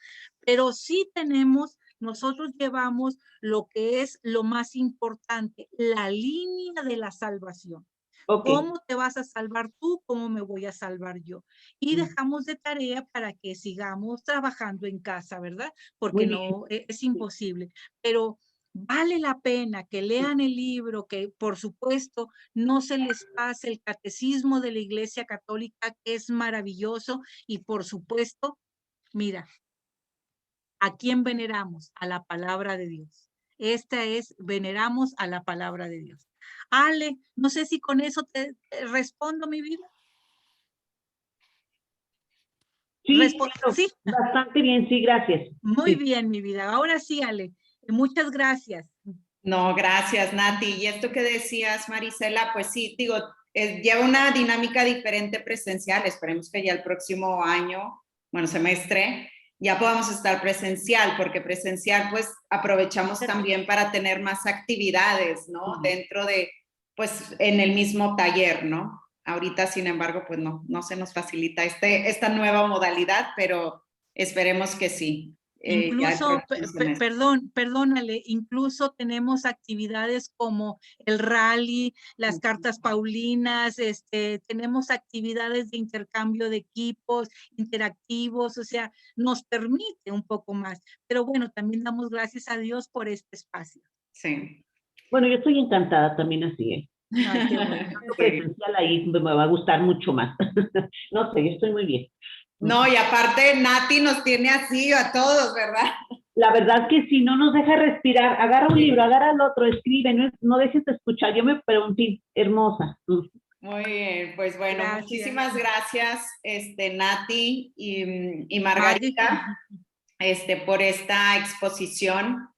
pero sí nosotros llevamos lo que es lo más importante, la línea de la salvación. Okay. ¿Cómo te vas a salvar tú? ¿Cómo me voy a salvar yo? Y dejamos de tarea para que sigamos trabajando en casa, ¿verdad? Porque no es imposible. Pero vale la pena que lean el libro, que por supuesto no se les pase el catecismo de la Iglesia Católica, que es maravilloso, y por supuesto, mira, ¿a quién veneramos? A la palabra de Dios. Veneramos a la palabra de Dios. Ale, no sé si con eso te respondo, mi vida. Sí, ¿sí? Bastante bien, sí, gracias. Muy bien, mi vida. Ahora sí, Ale, muchas gracias. No, gracias, Nati. Y esto que decías, Marisela, pues sí, digo, lleva una dinámica diferente presencial. Esperemos que ya el próximo año, semestre, ya podamos estar presencial, porque presencial, pues, aprovechamos también para tener más actividades, ¿no? Dentro de, pues, en el mismo taller, ¿no? Ahorita, sin embargo, pues no se nos facilita esta nueva modalidad, pero esperemos que sí. Incluso, perdónale, incluso tenemos actividades como el rally, las cartas paulinas, tenemos actividades de intercambio de equipos interactivos, o sea, nos permite un poco más. Pero bueno, también damos gracias a Dios por este espacio. Sí. Bueno, yo estoy encantada también así, ¿eh? Ay, qué bueno. Presencial ahí me va a gustar mucho más. No sé, yo estoy muy bien. No, y aparte Nati nos tiene así a todos, ¿verdad? La verdad que si no nos deja respirar, agarra un libro, agarra el otro, escribe, no dejes de escuchar. Yo me pregunté, hermosa. Muy bien, pues bueno, Gracias. Muchísimas gracias, Nati y Margarita, por esta exposición.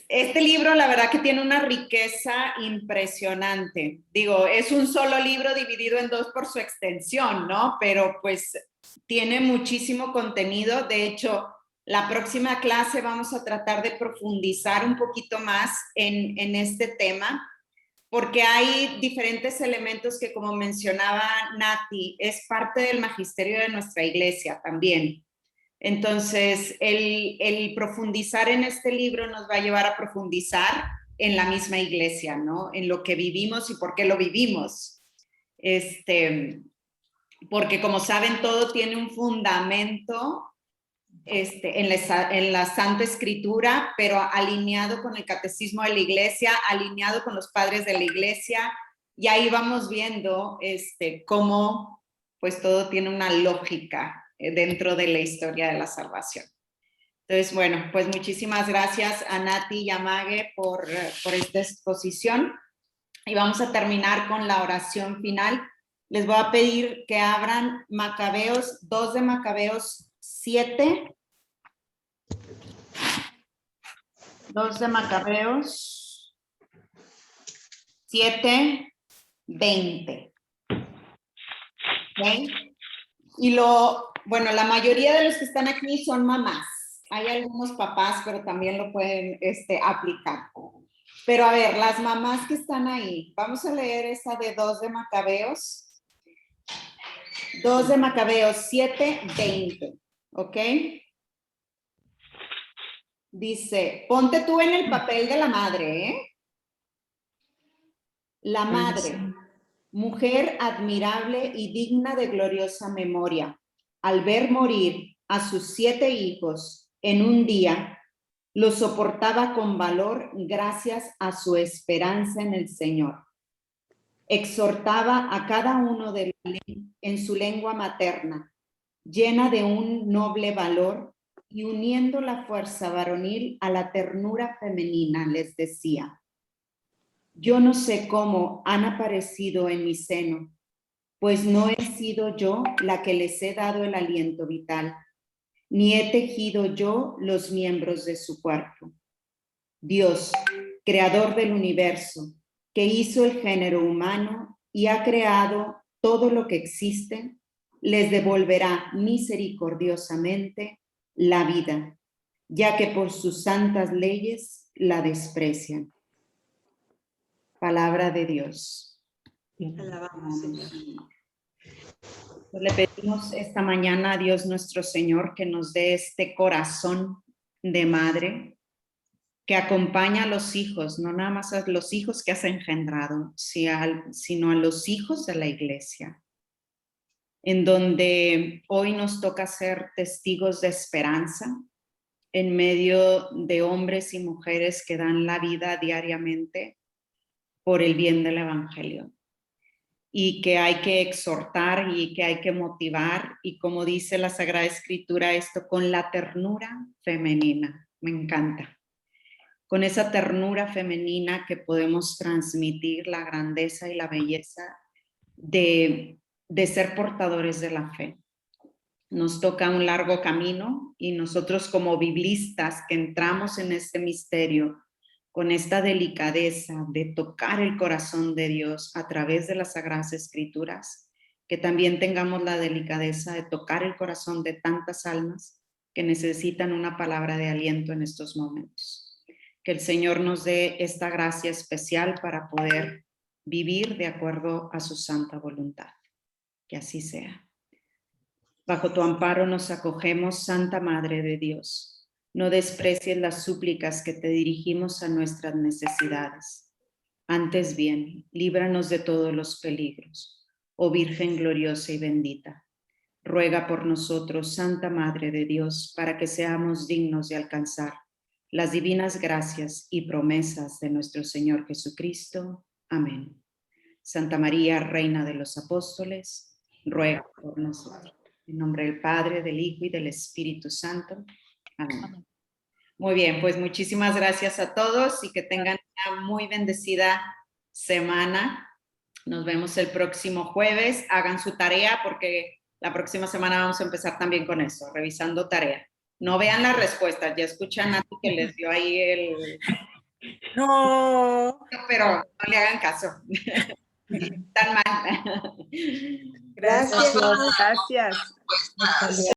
Este libro, la verdad que tiene una riqueza impresionante. Digo, es un solo libro dividido en dos por su extensión, ¿no? Pero pues tiene muchísimo contenido. De hecho, la próxima clase vamos a tratar de profundizar un poquito más en este tema, porque hay diferentes elementos que, como mencionaba Nati, es parte del magisterio de nuestra iglesia también. Entonces, el profundizar en este libro nos va a llevar a profundizar en la misma iglesia, ¿no? En lo que vivimos y por qué lo vivimos. Porque, como saben, todo tiene un fundamento en la Santa Escritura, pero alineado con el catecismo de la iglesia, alineado con los padres de la iglesia, y ahí vamos viendo cómo pues todo tiene una lógica dentro de la historia de la salvación. Entonces, bueno, pues muchísimas gracias a Nati y a Mague por esta exposición, y vamos a terminar con la oración final. Les voy a pedir que abran Macabeos, 2 de Macabeos 7. 2 de Macabeos 7, 20. ¿Okay? Y la mayoría de los que están aquí son mamás. Hay algunos papás, pero también lo pueden aplicar. Pero a ver, las mamás que están ahí, vamos a leer esa de 2 de Macabeos. 2 de Macabeos 7, 20. ¿Ok? Dice, ponte tú en el papel de la madre, ¿eh? La madre, mujer admirable y digna de gloriosa memoria, al ver morir a sus 7 hijos en un día, Lo soportaba con valor gracias a su esperanza en el Señor. Exhortaba a cada uno de en su lengua materna, llena de un noble valor, y uniendo la fuerza varonil a la ternura femenina, les decía: yo no sé cómo han aparecido en mi seno, pues no he sido yo la que les he dado el aliento vital, ni he tejido yo los miembros de su cuerpo. Dios, creador del universo, que hizo el género humano y ha creado todo lo que existe, les devolverá misericordiosamente la vida, ya que por sus santas leyes la desprecian. Palabra de Dios. Alabamos, Señor. Pues le pedimos esta mañana a Dios nuestro Señor que nos dé este corazón de madre que acompaña a los hijos, no nada más a los hijos que has engendrado, sino a los hijos de la iglesia, en donde hoy nos toca ser testigos de esperanza en medio de hombres y mujeres que dan la vida diariamente por el bien del evangelio, y que hay que exhortar y que hay que motivar, y como dice la Sagrada Escritura, esto con la ternura femenina. Me encanta. Con esa ternura femenina que podemos transmitir la grandeza y la belleza de ser portadores de la fe. Nos toca un largo camino, y nosotros como biblistas que entramos en este misterio con esta delicadeza de tocar el corazón de Dios a través de las Sagradas Escrituras, que también tengamos la delicadeza de tocar el corazón de tantas almas que necesitan una palabra de aliento en estos momentos. Que el Señor nos dé esta gracia especial para poder vivir de acuerdo a su santa voluntad. Que así sea. Bajo tu amparo nos acogemos, Santa Madre de Dios. No desprecies las súplicas que te dirigimos a nuestras necesidades. Antes bien, líbranos de todos los peligros. Oh Virgen gloriosa y bendita, ruega por nosotros, Santa Madre de Dios, para que seamos dignos de alcanzar las divinas gracias y promesas de nuestro Señor Jesucristo. Amén. Santa María, Reina de los Apóstoles, ruega por nosotros. En nombre del Padre, del Hijo y del Espíritu Santo. Amén. Muy bien, pues muchísimas gracias a todos y que tengan una muy bendecida semana. Nos vemos el próximo jueves. Hagan su tarea porque la próxima semana vamos a empezar también con eso, revisando tarea. No vean las respuestas, ya escuchan a ti que les dio ahí el... No. Pero no le hagan caso. Tan mal. Gracias. Gracias.